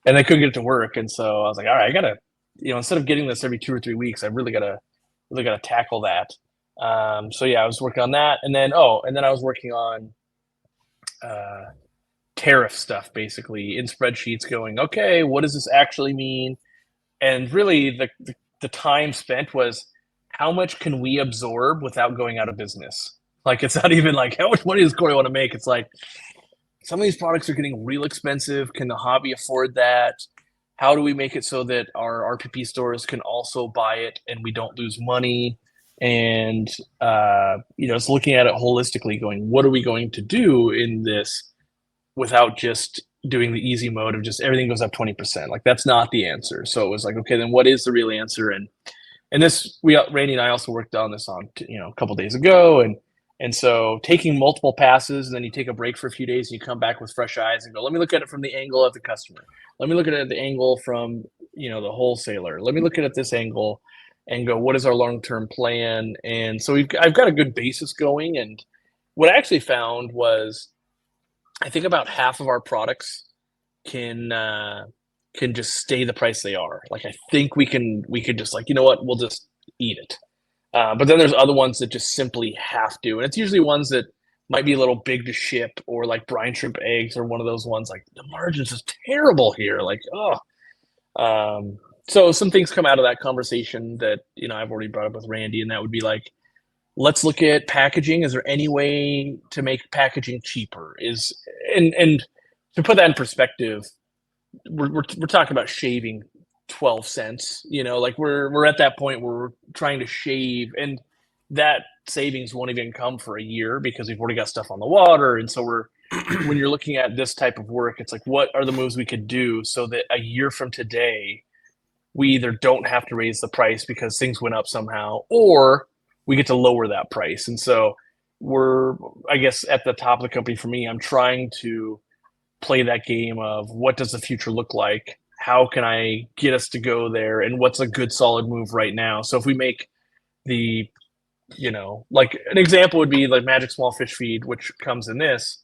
And I couldn't get it to work. And so I was like, all right, I gotta, instead of getting this every 2 or 3 weeks, I really gotta tackle that. So yeah, I was working on that. And then I was working on tariff stuff, basically in spreadsheets going, okay, what does this actually mean? And really the time spent was, how much can we absorb without going out of business? Like, it's not even like, how much money does Corey want to make? It's like, some of these products are getting real expensive. Can the hobby afford that? How do we make it so that our RPP stores can also buy it and we don't lose money? And, it's looking at it holistically going, what are we going to do in this without just doing the easy mode of just everything goes up 20%? Like, that's not the answer. So it was like, okay, then what is the real answer? And this, Randy and I also worked on this on, a couple days ago. And so taking multiple passes, and then you take a break for a few days and you come back with fresh eyes and go, let me look at it from the angle of the customer. Let me look at it at the angle from, the wholesaler. Let me look at it at this angle and go, what is our long-term plan? And so I've got a good basis going. And what I actually found was, I think about half of our products can just stay the price they are. Like, I think we could just like, we'll just eat it. But then there's other ones that just simply have to. And it's usually ones that might be a little big to ship, or like brine shrimp eggs, or one of those ones like the margins is terrible here. Like, so some things come out of that conversation that, I've already brought up with Randy, and that would be like, let's look at packaging. Is there any way to make packaging cheaper? And to put that in perspective, we're talking about shaving 12 cents, like we're at that point where we're trying to shave, and that savings won't even come for a year because we've already got stuff on the water. And so when you're looking at this type of work, it's like, what are the moves we could do so that a year from today, we either don't have to raise the price because things went up somehow, or we get to lower that price. And so I guess, at the top of the company for me, I'm trying to play that game of what does the future look like? How can I get us to go there? And what's a good solid move right now? So if we make the, like an example would be like Magic Small Fish Feed, which comes in this,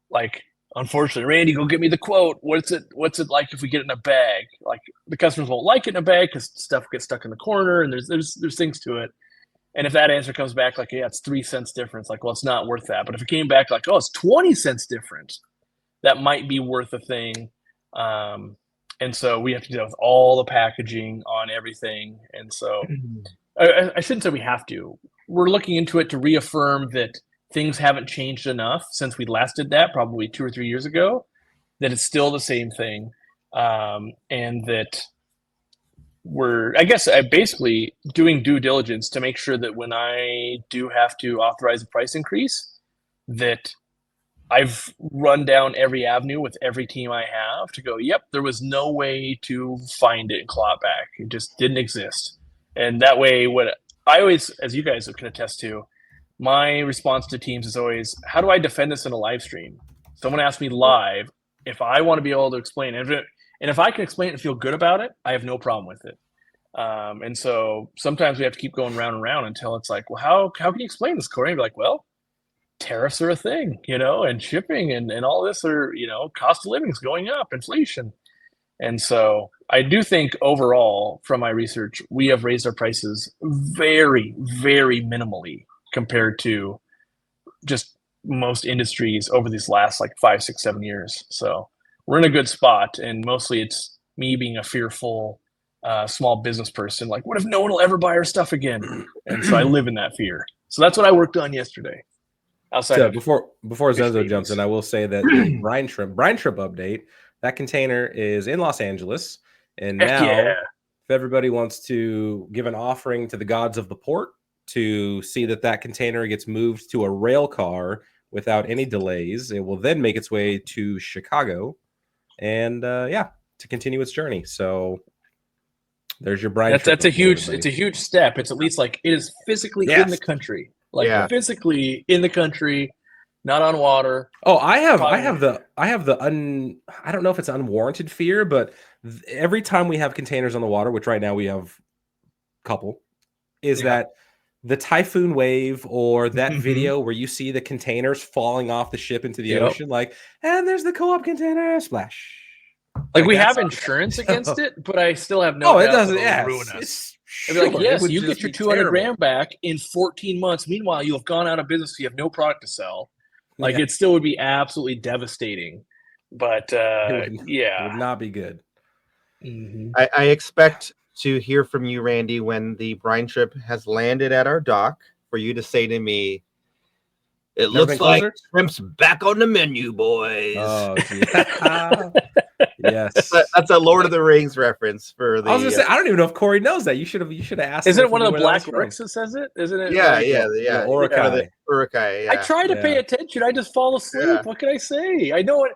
like, unfortunately, Randy, go get me the quote. What's it like if we get it in a bag? Like, the customers won't like it in a bag because stuff gets stuck in the corner and there's things to it. And if that answer comes back like, yeah, it's 3 cents difference, like, well, it's not worth that. But if it came back like, oh, it's 20 cents difference, that might be worth a thing. And so we have to deal with all the packaging on everything. And so I shouldn't say we have to. We're looking into it to reaffirm that things haven't changed enough since we last did that, probably 2 or 3 years ago, that it's still the same thing. And that we're, I guess, basically doing due diligence to make sure that when I do have to authorize a price increase, that I've run down every avenue with every team I have to go, yep, there was no way to find it and claw it back. It just didn't exist. And that way, what I always, as you guys can attest to, my response to teams is always, how do I defend this in a live stream? Someone asked me live if I want to be able to explain it. And if I can explain it and feel good about it, I have no problem with it. And so sometimes we have to keep going round and round until it's like, well, how can you explain this, Corey? And be like, well, tariffs are a thing, and shipping and all this are, cost of living is going up, inflation. And so I do think overall, from my research, we have raised our prices very, very minimally compared to just most industries over these last like 5, 6, 7 years. So we're in a good spot. And mostly it's me being a fearful small business person. Like, what if no one will ever buy our stuff again? And so I live in that fear. So that's what I worked on yesterday. So before Zenzo jumps in, I will say that the Brine shrimp update, that container is in Los Angeles. And now if everybody wants to give an offering to the gods of the port to see that container gets moved to a rail car without any delays, it will then make its way to Chicago and to continue its journey. So there's your Brine. It's a huge step. It's at least like it is physically in the country. Physically in the country, not on water. Oh, I have the I don't know if it's unwarranted fear, but every time we have containers on the water, which right now we have a couple, is that the typhoon wave or that video where you see the containers falling off the ship into the ocean, like, and there's the co-op container, splash. Like we have insurance against it, but I still have no. Oh, it doesn't ruin us. I'd be like, yes, you get your 200 grand back in 14 months. Meanwhile, you have gone out of business. So you have no product to sell. Like it still would be absolutely devastating. But it would not be good. Mm-hmm. I expect to hear from you, Randy, when the brine shrimp has landed at our dock, for you to say to me, "It looks like shrimp's back on the menu, boys." Oh, yes, that's a Lord of the Rings reference for the. I was gonna say, I don't even know if Corey knows that. You should have asked. Isn't it one of the black orcs that says it? Isn't it? Yeah, the Urukai. Urukai. Yeah. I try to pay attention. I just fall asleep. Yeah. What can I say? I know it.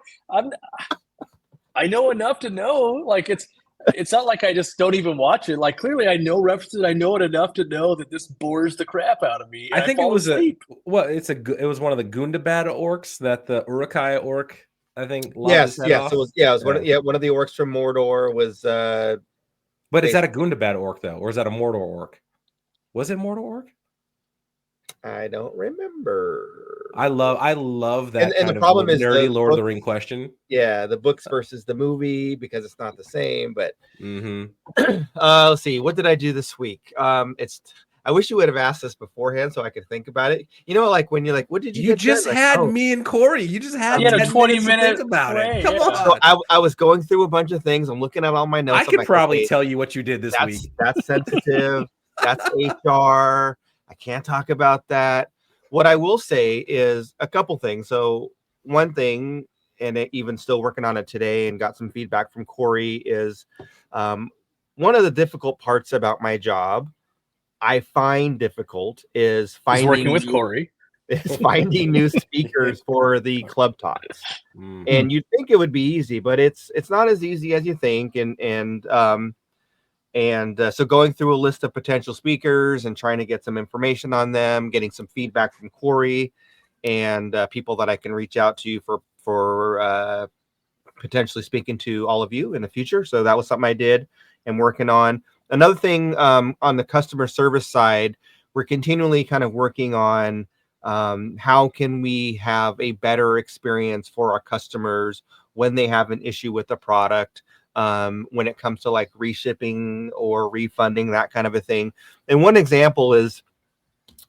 I know enough to know. Like it's not like I just don't even watch it. Like clearly, I know references. I know it enough to know that this bores the crap out of me. I think it was it was one of the Gundabad orcs that the Urukai orc. I think. Yes. It was one of the orcs from Mordor was. But is that a Gundabad orc though, or is that a Mordor orc? Was it Mordor orc? I don't remember. I love that. And the problem is nerdy Lord of the Ring question. Yeah, the books versus the movie because it's not the same. But let's see, what did I do this week? I wish you would have asked this beforehand so I could think about it. Like when you're like, what did you? You just had me and Corey. You just had a 20-minute think about it. Come on. So I was going through a bunch of things. I'm looking at all my notes. I could probably tell you what you did this week. That's sensitive. That's HR. I can't talk about that. What I will say is a couple things. So one thing, and even still working on it today and got some feedback from Corey, is one of the difficult parts about my job I find difficult is working with Corey. Is finding new speakers for the club talks. And you'd think it would be easy, but it's not as easy as you think. And And so going through a list of potential speakers and trying to get some information on them, getting some feedback from Corey and people that I can reach out to for potentially speaking to all of you in the future. So that was something I did and working on. Another thing on the customer service side, we're continually kind of working on how can we have a better experience for our customers when they have an issue with the product, when it comes to like reshipping or refunding, that kind of a thing. And one example is,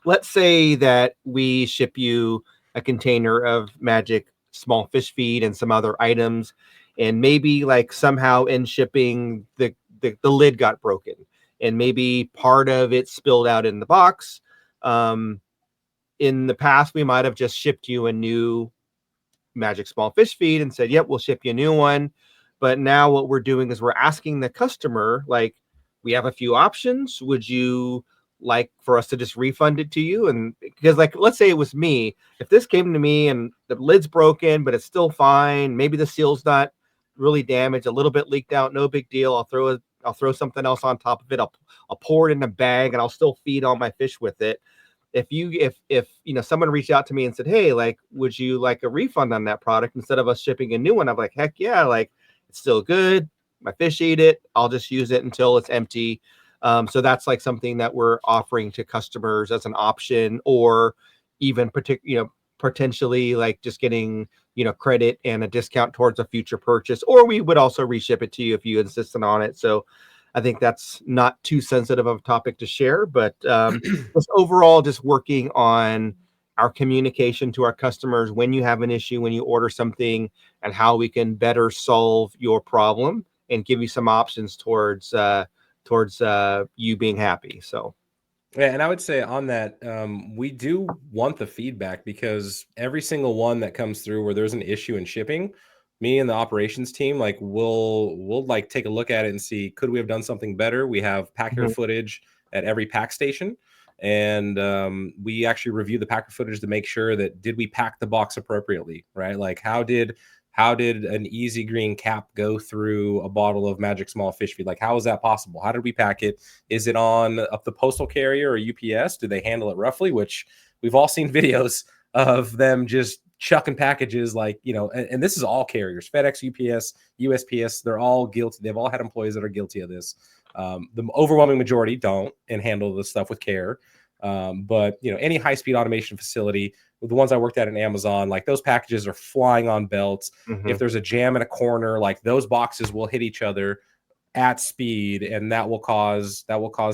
let's say that we ship you a container of magic small fish feed and some other items, and maybe like somehow in shipping the lid got broken and maybe part of it spilled out in the box. In the past, we might have just shipped you a new magic small fish feed and said, yep, we'll ship you a new one. But now what we're doing is we're asking the customer, like, we have a few options. Would you like for us to just refund it to you? And because, like, let's say it was me, if this came to me and the lid's broken, but it's still fine, maybe the seal's not really damaged, a little bit leaked out, no big deal. I'll throw something else on top of it. I'll pour it in a bag and I'll still feed all my fish with it. If someone reached out to me and said, hey, like, would you like a refund on that product instead of us shipping a new one? I'm like, heck yeah, like, it's still good. My fish eat it. I'll just use it until it's empty. So that's like something that we're offering to customers as an option, or even potentially like just getting, credit and a discount towards a future purchase, or we would also reship it to you if you insisted on it. So I think that's not too sensitive of a topic to share, but just overall, just working on our communication to our customers when you have an issue, when you order something, and how we can better solve your problem and give you some options towards you being happy. So. Yeah, and I would say on that, we do want the feedback, because every single one that comes through where there's an issue in shipping, me and the operations team, like, we'll like take a look at it and see, could we have done something better? We have packer footage at every pack station, and we actually review the packer footage to make sure that, did we pack the box appropriately, right? Like, how did an easy green cap go through a bottle of magic small fish feed? Like, how is that possible? How did we pack it? Is it on up the postal carrier or UPS? Do they handle it roughly? Which we've all seen videos of them just chucking packages, like, and this is all carriers, FedEx, UPS, USPS, they're all guilty. They've all had employees that are guilty of this. The overwhelming majority don't and handle the stuff with care. But any high-speed automation facility, the ones I worked at in Amazon, like, those packages are flying on belts. If there's a jam in a corner, like, those boxes will hit each other at speed, and that will cause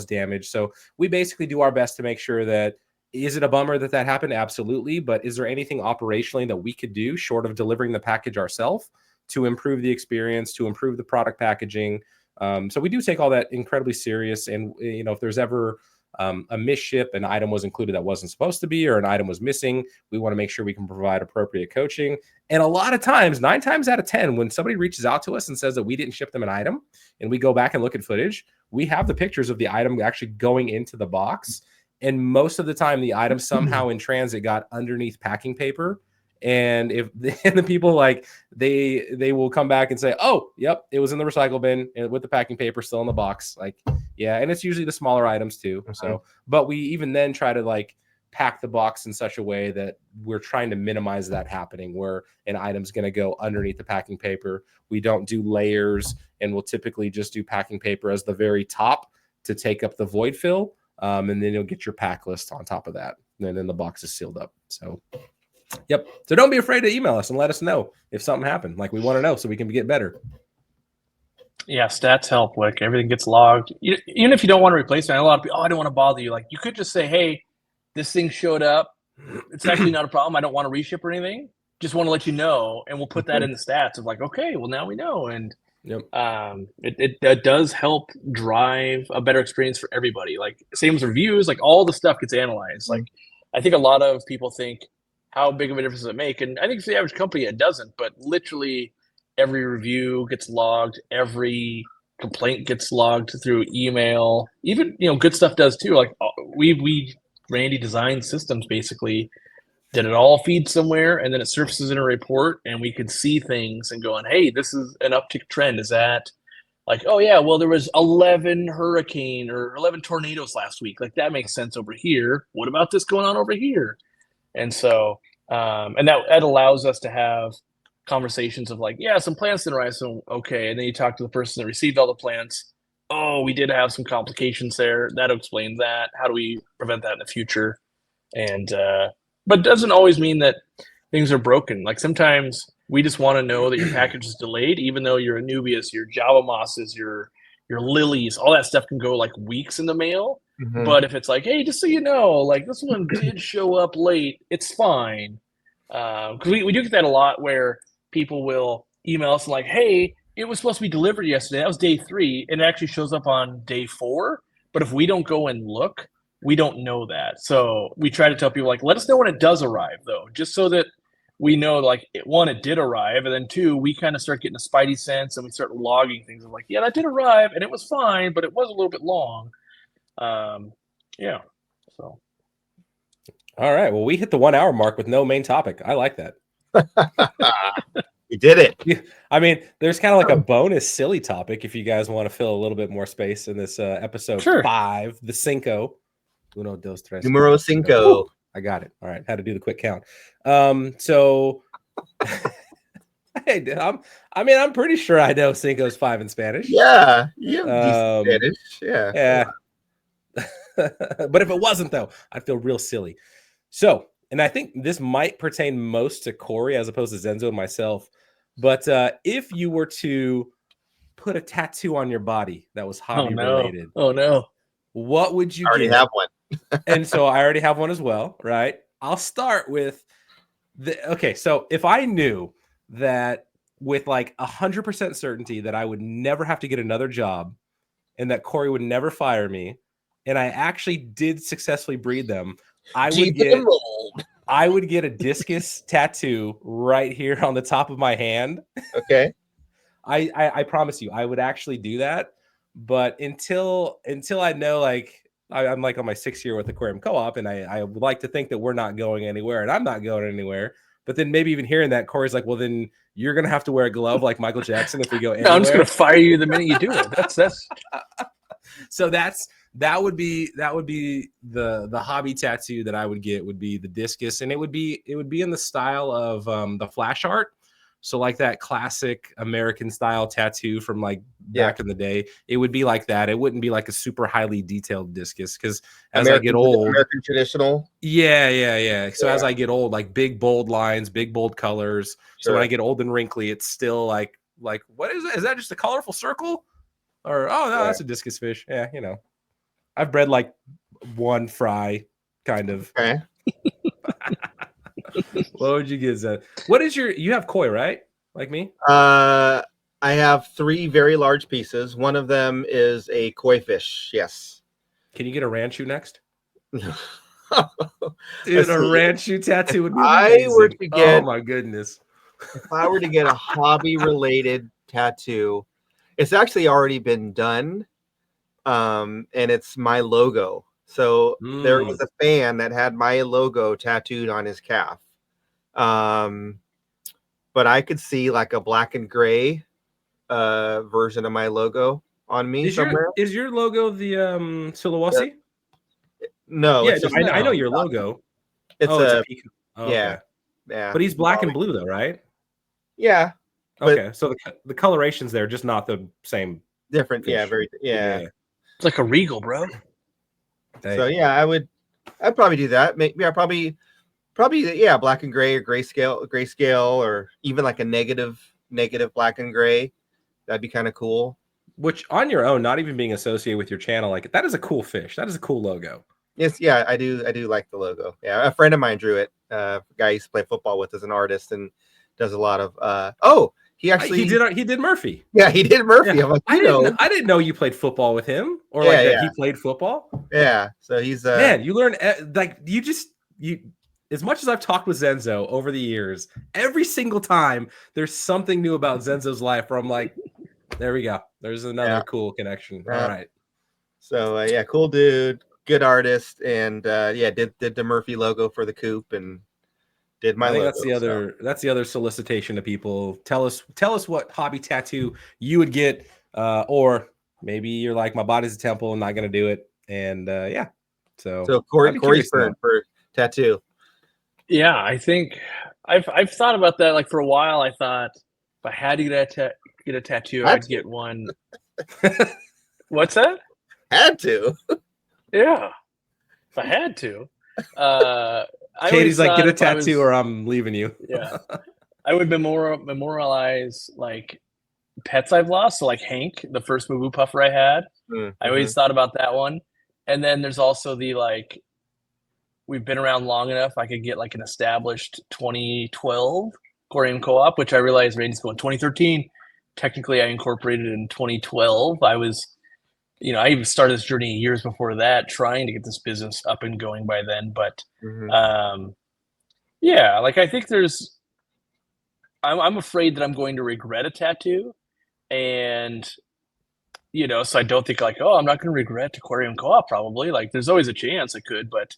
damage. So we basically do our best to make sure that, is it a bummer that happened? Absolutely. But is there anything operationally that we could do short of delivering the package ourselves to improve the experience, to improve the product packaging? So we do take all that incredibly serious. And, if there's ever a misship, an item was included that wasn't supposed to be, or an item was missing, we want to make sure we can provide appropriate coaching. And a lot of times, 9 times out of 10, when somebody reaches out to us and says that we didn't ship them an item, and we go back and look at footage, we have the pictures of the item actually going into the box. And most of the time, the item somehow in transit got underneath packing paper. And if the people, like, they will come back and say, oh, yep, it was in the recycle bin with the packing paper still in the box. Like, yeah. And it's usually the smaller items too. So, but we even then try to, like, pack the box in such a way that we're trying to minimize that happening, where an item's going to go underneath the packing paper. We don't do layers, and we'll typically just do packing paper as the very top to take up the void fill. And then you'll get your pack list on top of that. And then the box is sealed up. So, yep. So don't be afraid to email us and let us know if something happened. Like, we want to know so we can get better. Yeah, stats help. Like, everything gets logged. Even if you don't want to replace it, a lot of people, I don't want to bother you. Like, you could just say, hey, this thing showed up. It's actually not a problem. I don't want to reship or anything. Just want to let you know. And we'll put that in the stats of, like, okay, well, now we know. And it does help drive a better experience for everybody. Like, same as reviews, like, all the stuff gets analyzed. Like, I think a lot of people think, how big of a difference does it make? And I think for the average company, it doesn't. But literally every review gets logged. Every complaint gets logged through email. Even, good stuff does too. Like, Randy designed systems basically that it all feeds somewhere, and then it surfaces in a report, and we could see things and going, hey, this is an uptick trend. Is that like, oh yeah, well there was 11 hurricane or 11 tornadoes last week. Like that makes sense over here. What about this going on over here? And so, and that allows us to have conversations of like, yeah, some plants didn't rise, so okay. And then you talk to the person that received all the plants. Oh, we did have some complications there. That explains that. How do we prevent that in the future? And but it doesn't always mean that things are broken. Like sometimes we just want to know that your package is delayed, even though your Anubias, your Java mosses, your lilies, all that stuff can go like weeks in the mail. Mhm. But if it's like, hey, just so you know, like this one did show up late, it's fine. Because we do get that a lot where people will email us like, hey, it was supposed to be delivered yesterday. That was day 3, and it actually shows up on day 4. But if we don't go and look, we don't know that. So we try to tell people like, let us know when it does arrive, though, just so that we know, like, one, it did arrive, and then 2, we kind of start getting a spidey sense, and we start logging things of like, yeah, that did arrive, and it was fine, but it was a little bit long. Yeah. So. All right. Well, we hit the 1 hour mark with no main topic. I like that. You did it. Yeah, I mean, there's kind of like a bonus silly topic if you guys want to fill a little bit more space in this episode 5, the Cinco. Uno, dos, tres. Numero 5. I got it. All right. Had to do the quick count. So hey, I'm pretty sure I know Cinco's 5 in Spanish. Yeah. You have decent Spanish. Yeah. But if it wasn't, though, I'd feel real silly. So, and I think this might pertain most to Corey as opposed to Zenzo and myself. But if you were to put a tattoo on your body that was hobby related, what would you I already have one. And so I already have one as well, right? I'll start with okay. So if I knew that with like 100% certainty that I would never have to get another job and that Corey would never fire me, and I actually did successfully breed them, I would get a discus tattoo right here on the top of my hand. Okay. I promise you, I would actually do that. But until I know, like, I'm like on my 6th year with Aquarium Co-op, and I would like to think that we're not going anywhere, and I'm not going anywhere. But then maybe even hearing that, Corey's like, well, then you're gonna have to wear a glove like Michael Jackson if we go anywhere. No, I'm just gonna fire you the minute you do it. That's. So that would be the hobby tattoo that I would get would be the discus, and it would be in the style of the flash art. So like that classic American style tattoo from like back in the day, it would be like that. It wouldn't be like a super highly detailed discus because as I get old, American traditional. Yeah. So as I get old, like big bold lines, big bold colors. So when I get old and wrinkly, it's still like what is it? Is that just a colorful circle? Or that's a discus fish. Yeah, you know. I've bred like one fry, kind of. Okay. What would you get, Zed? What is you have koi, right? Like me? I have 3 very large pieces. One of them is a koi fish. Yes. Can you get a ranchu next? Dude, a ranchu tattoo would be amazing. Oh my goodness. If I were to get a hobby related tattoo, it's actually already been done. And it's my logo. So there was a fan that had my logo tattooed on his calf. But I could see like a black and gray version of my logo on me somewhere. Is your logo the Sulawesi? No, yeah, I know your logo. It's a okay. Yeah. But he's black and blue though, right? Yeah. Okay, so the coloration's there, just not the same. Different, fish. Yeah. It's like a regal, bro. So yeah, I'd probably do that. Maybe I probably black and gray or grayscale, or even like a negative black and gray. That'd be kind of cool. Which on your own, not even being associated with your channel, like that is a cool fish. That is a cool logo. Yes, yeah, I do like the logo. Yeah, a friend of mine drew it. A guy I used to play football with as an artist and does a lot of he did Murphy. Yeah, he did Murphy. Yeah. I'm like, I didn't know you played football with him, or that he played football. Yeah, so he's man. You learn as much as I've talked with Zenzo over the years. Every single time there's something new about Zenzo's life where I'm like, there we go. There's another cool connection. All right. So cool dude, good artist, and did the Murphy logo for the coop and. Did my logo, that's the other solicitation to people. Tell us what hobby tattoo you would get Or maybe you're like, my body's a temple, I'm not gonna do it. And yeah. So Corey's for tattoo. Yeah, I think I've thought about that. Like for a while, I thought if I had to get a tattoo, I'd get one. What's that? Had to. Yeah, if I had to. Katie's like, get a tattoo or I'm leaving you. Yeah, I would memorialize like pets I've lost. So like Hank, the first Moo puffer I had. Mm-hmm. I always thought about that one. And then there's also the like, we've been around long enough. I could get like an established 2012 Aquarium Co-op, which I realized ratings go in 2013. Technically, I incorporated in 2012. I was, I even started this journey years before that, trying to get this business up and going by then. But yeah, like I think I'm afraid that I'm going to regret a tattoo. And, so I don't think like, oh, I'm not going to regret Aquarium Co-op probably. Like there's always a chance I could, but,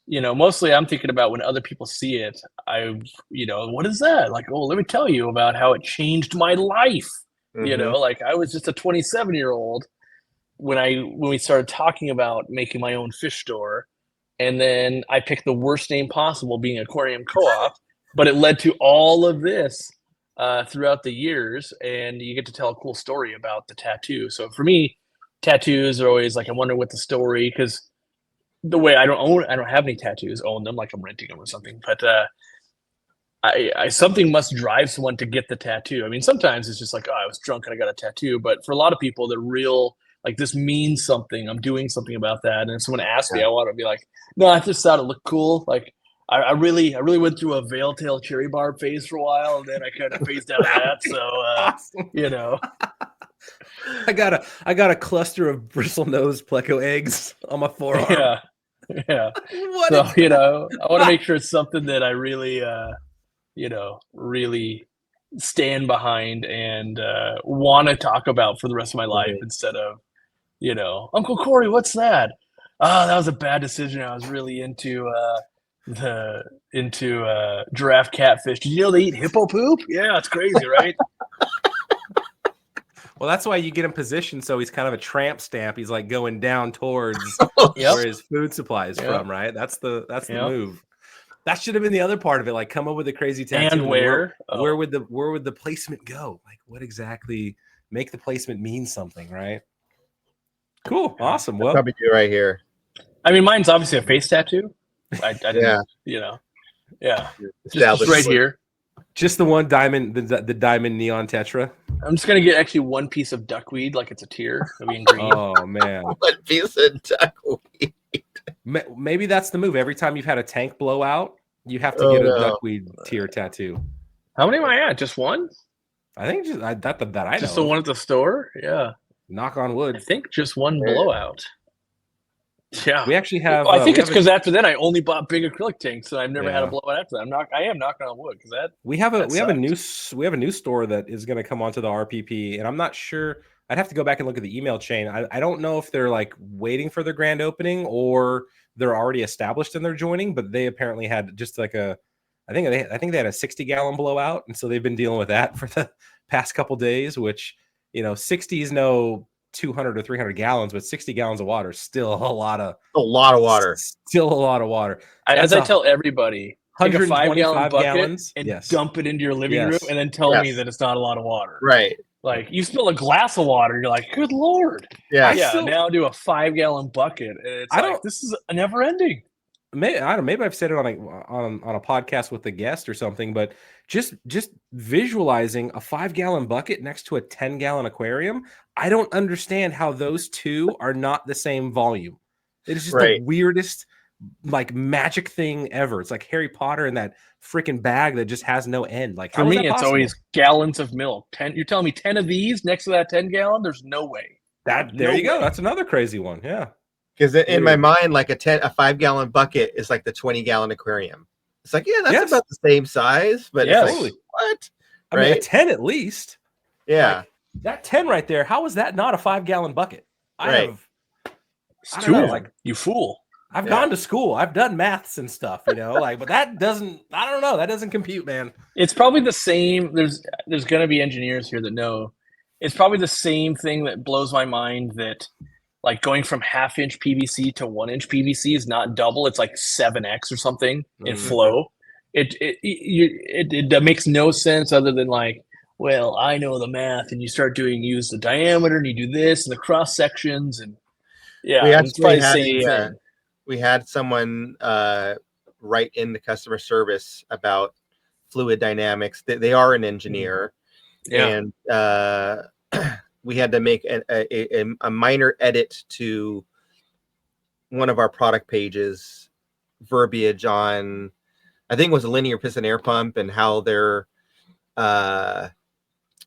mostly I'm thinking about when other people see it, what is that? Like, oh, let me tell you about how it changed my life. Like I was just a 27-year-old when we started talking about making my own fish store. And then I picked the worst name possible, being Aquarium Co-op, but it led to all of this throughout the years, and you get to tell a cool story about the tattoo. So for me, tattoos are always like, I wonder what the story, because the way I don't have any tattoos, own them, like I'm renting them or something, but I something must drive someone to get the tattoo. I mean, sometimes it's just like, oh, I was drunk and I got a tattoo, but for a lot of people, they're real, like this means something. I'm doing something about that. And if someone asks me, I want to be like, no, I just thought it looked cool. Like I really went through a veil-tail cherry barb phase for a while, and then I kind of phased out of that. So, awesome. I got a cluster of bristle-nosed pleco eggs on my forearm. Yeah. So, I want to make sure it's something that I really, really stand behind and want to talk about for the rest of my life instead of, Uncle Corey, what's that? Oh, that was a bad decision. I was really into giraffe catfish. Did you know they eat hippo poop? Yeah, it's crazy, right? Well, that's why you get him positioned so he's kind of a tramp stamp. He's like going down towards where his food supply is from, right? That's the move. That should have been the other part of it. Like, come up with a crazy tattoo. And where would the placement go? Like, what exactly make the placement mean something, right? Cool, awesome. Well, probably do right here. I mean, mine's obviously a face tattoo. I didn't, just right here. Just the one diamond, the diamond neon tetra. I'm just gonna get actually one piece of duckweed, like it's a tear. I mean, green. Oh man, one piece of duckweed. Maybe that's the move. Every time you've had a tank blowout, you have to get a duckweed tear tattoo. How many am I at? Just one? I think that I know. Just the one at the store. Yeah. Knock on wood. I think just one blowout. Yeah, we actually have. I think it's because after that I only bought big acrylic tanks, so I've never had a blowout after that. I am knocking on wood because that we have a new store that is going to come onto the RPP, and I'm not sure. I'd have to go back and look at the email chain. I don't know if they're like waiting for their grand opening or they're already established and they're joining, but they apparently had just like I think they had a 60-gallon blowout, and so they've been dealing with that for the past couple days. Which 60 is no 200 or 300 gallons, but 60 gallons of water is still a lot of water. Still a lot of water. As I tell everybody, take a 5-gallon bucket gallons and dump it into your living room, and then tell me that it's not a lot of water. Right. Like you spill a glass of water, you're like, good Lord. Yeah. Now do a 5-gallon bucket. And it's this is a never ending. Maybe I've said it on a podcast with a guest or something, but just visualizing a 5-gallon bucket next to a 10-gallon aquarium, I don't understand how those two are not the same volume. It is just the weirdest like magic thing ever. It's like Harry Potter in that freaking bag that just has no end. Like for me, it's always gallons of milk. 10. You're telling me 10 of these next to that 10-gallon? There's no way. There you go. That's another crazy one. Yeah. Because in my mind, like a 5-gallon bucket is like the 20-gallon aquarium. It's like, that's about the same size, but it's like, what? I mean, a 10 at least. Yeah. Like, that 10 right there, how is that not a 5-gallon bucket? You fool. I've gone to school. I've done maths and stuff, but that doesn't, I don't know. That doesn't compute, man. It's probably the same. There's going to be engineers here that know it's probably the same thing that blows my mind that like going from 1/2 inch PVC to 1 inch PVC is not double. It's like 7x or something in flow. It makes no sense other than like, well, I know the math, and you start use the diameter, and you do this and the cross sections, and yeah, we it's probably actually the same thing. We had someone write in the customer service about fluid dynamics. They are an engineer, and we had to make a minor edit to one of our product pages, verbiage on, I think it was a linear piston air pump and how they're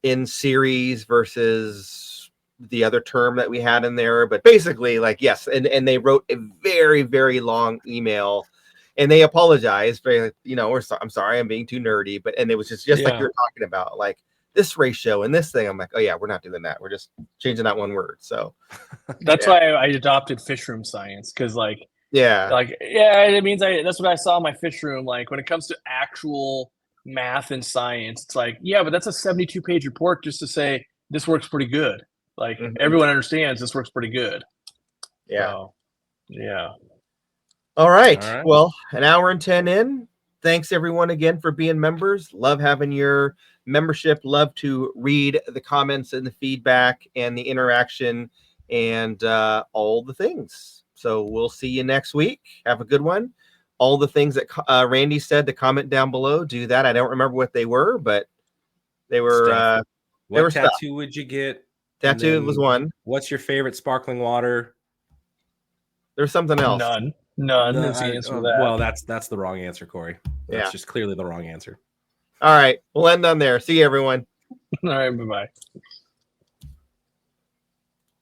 in series versus the other term that we had in there. But basically, like, yes, and they wrote a very, very long email, and they apologized for, I'm sorry, I'm being too nerdy, and it was just like you're talking about, like this ratio and this thing. I'm like, oh yeah, we're not doing that. We're just changing that one word. So that's why I adopted fish room science, because it means that's what I saw in my fish room. Like when it comes to actual math and science, it's like, yeah, but that's a 72-page report just to say this works pretty good. Like everyone understands this works pretty good. Yeah. So, yeah. All right. Well, an hour and 10 in. Thanks everyone again for being members. Love having your membership. Love to read the comments and the feedback and the interaction and all the things. So we'll see you next week. Have a good one. All the things that Randy said to comment down below, do that. I don't remember what they were, but they were what tattoo would you get? Tattoo was one. What's your favorite sparkling water? There's something else. None is the answer to that. Well, that's the wrong answer, Corey. That's just clearly the wrong answer. All right. We'll end on there. See you, everyone. All right. Bye-bye.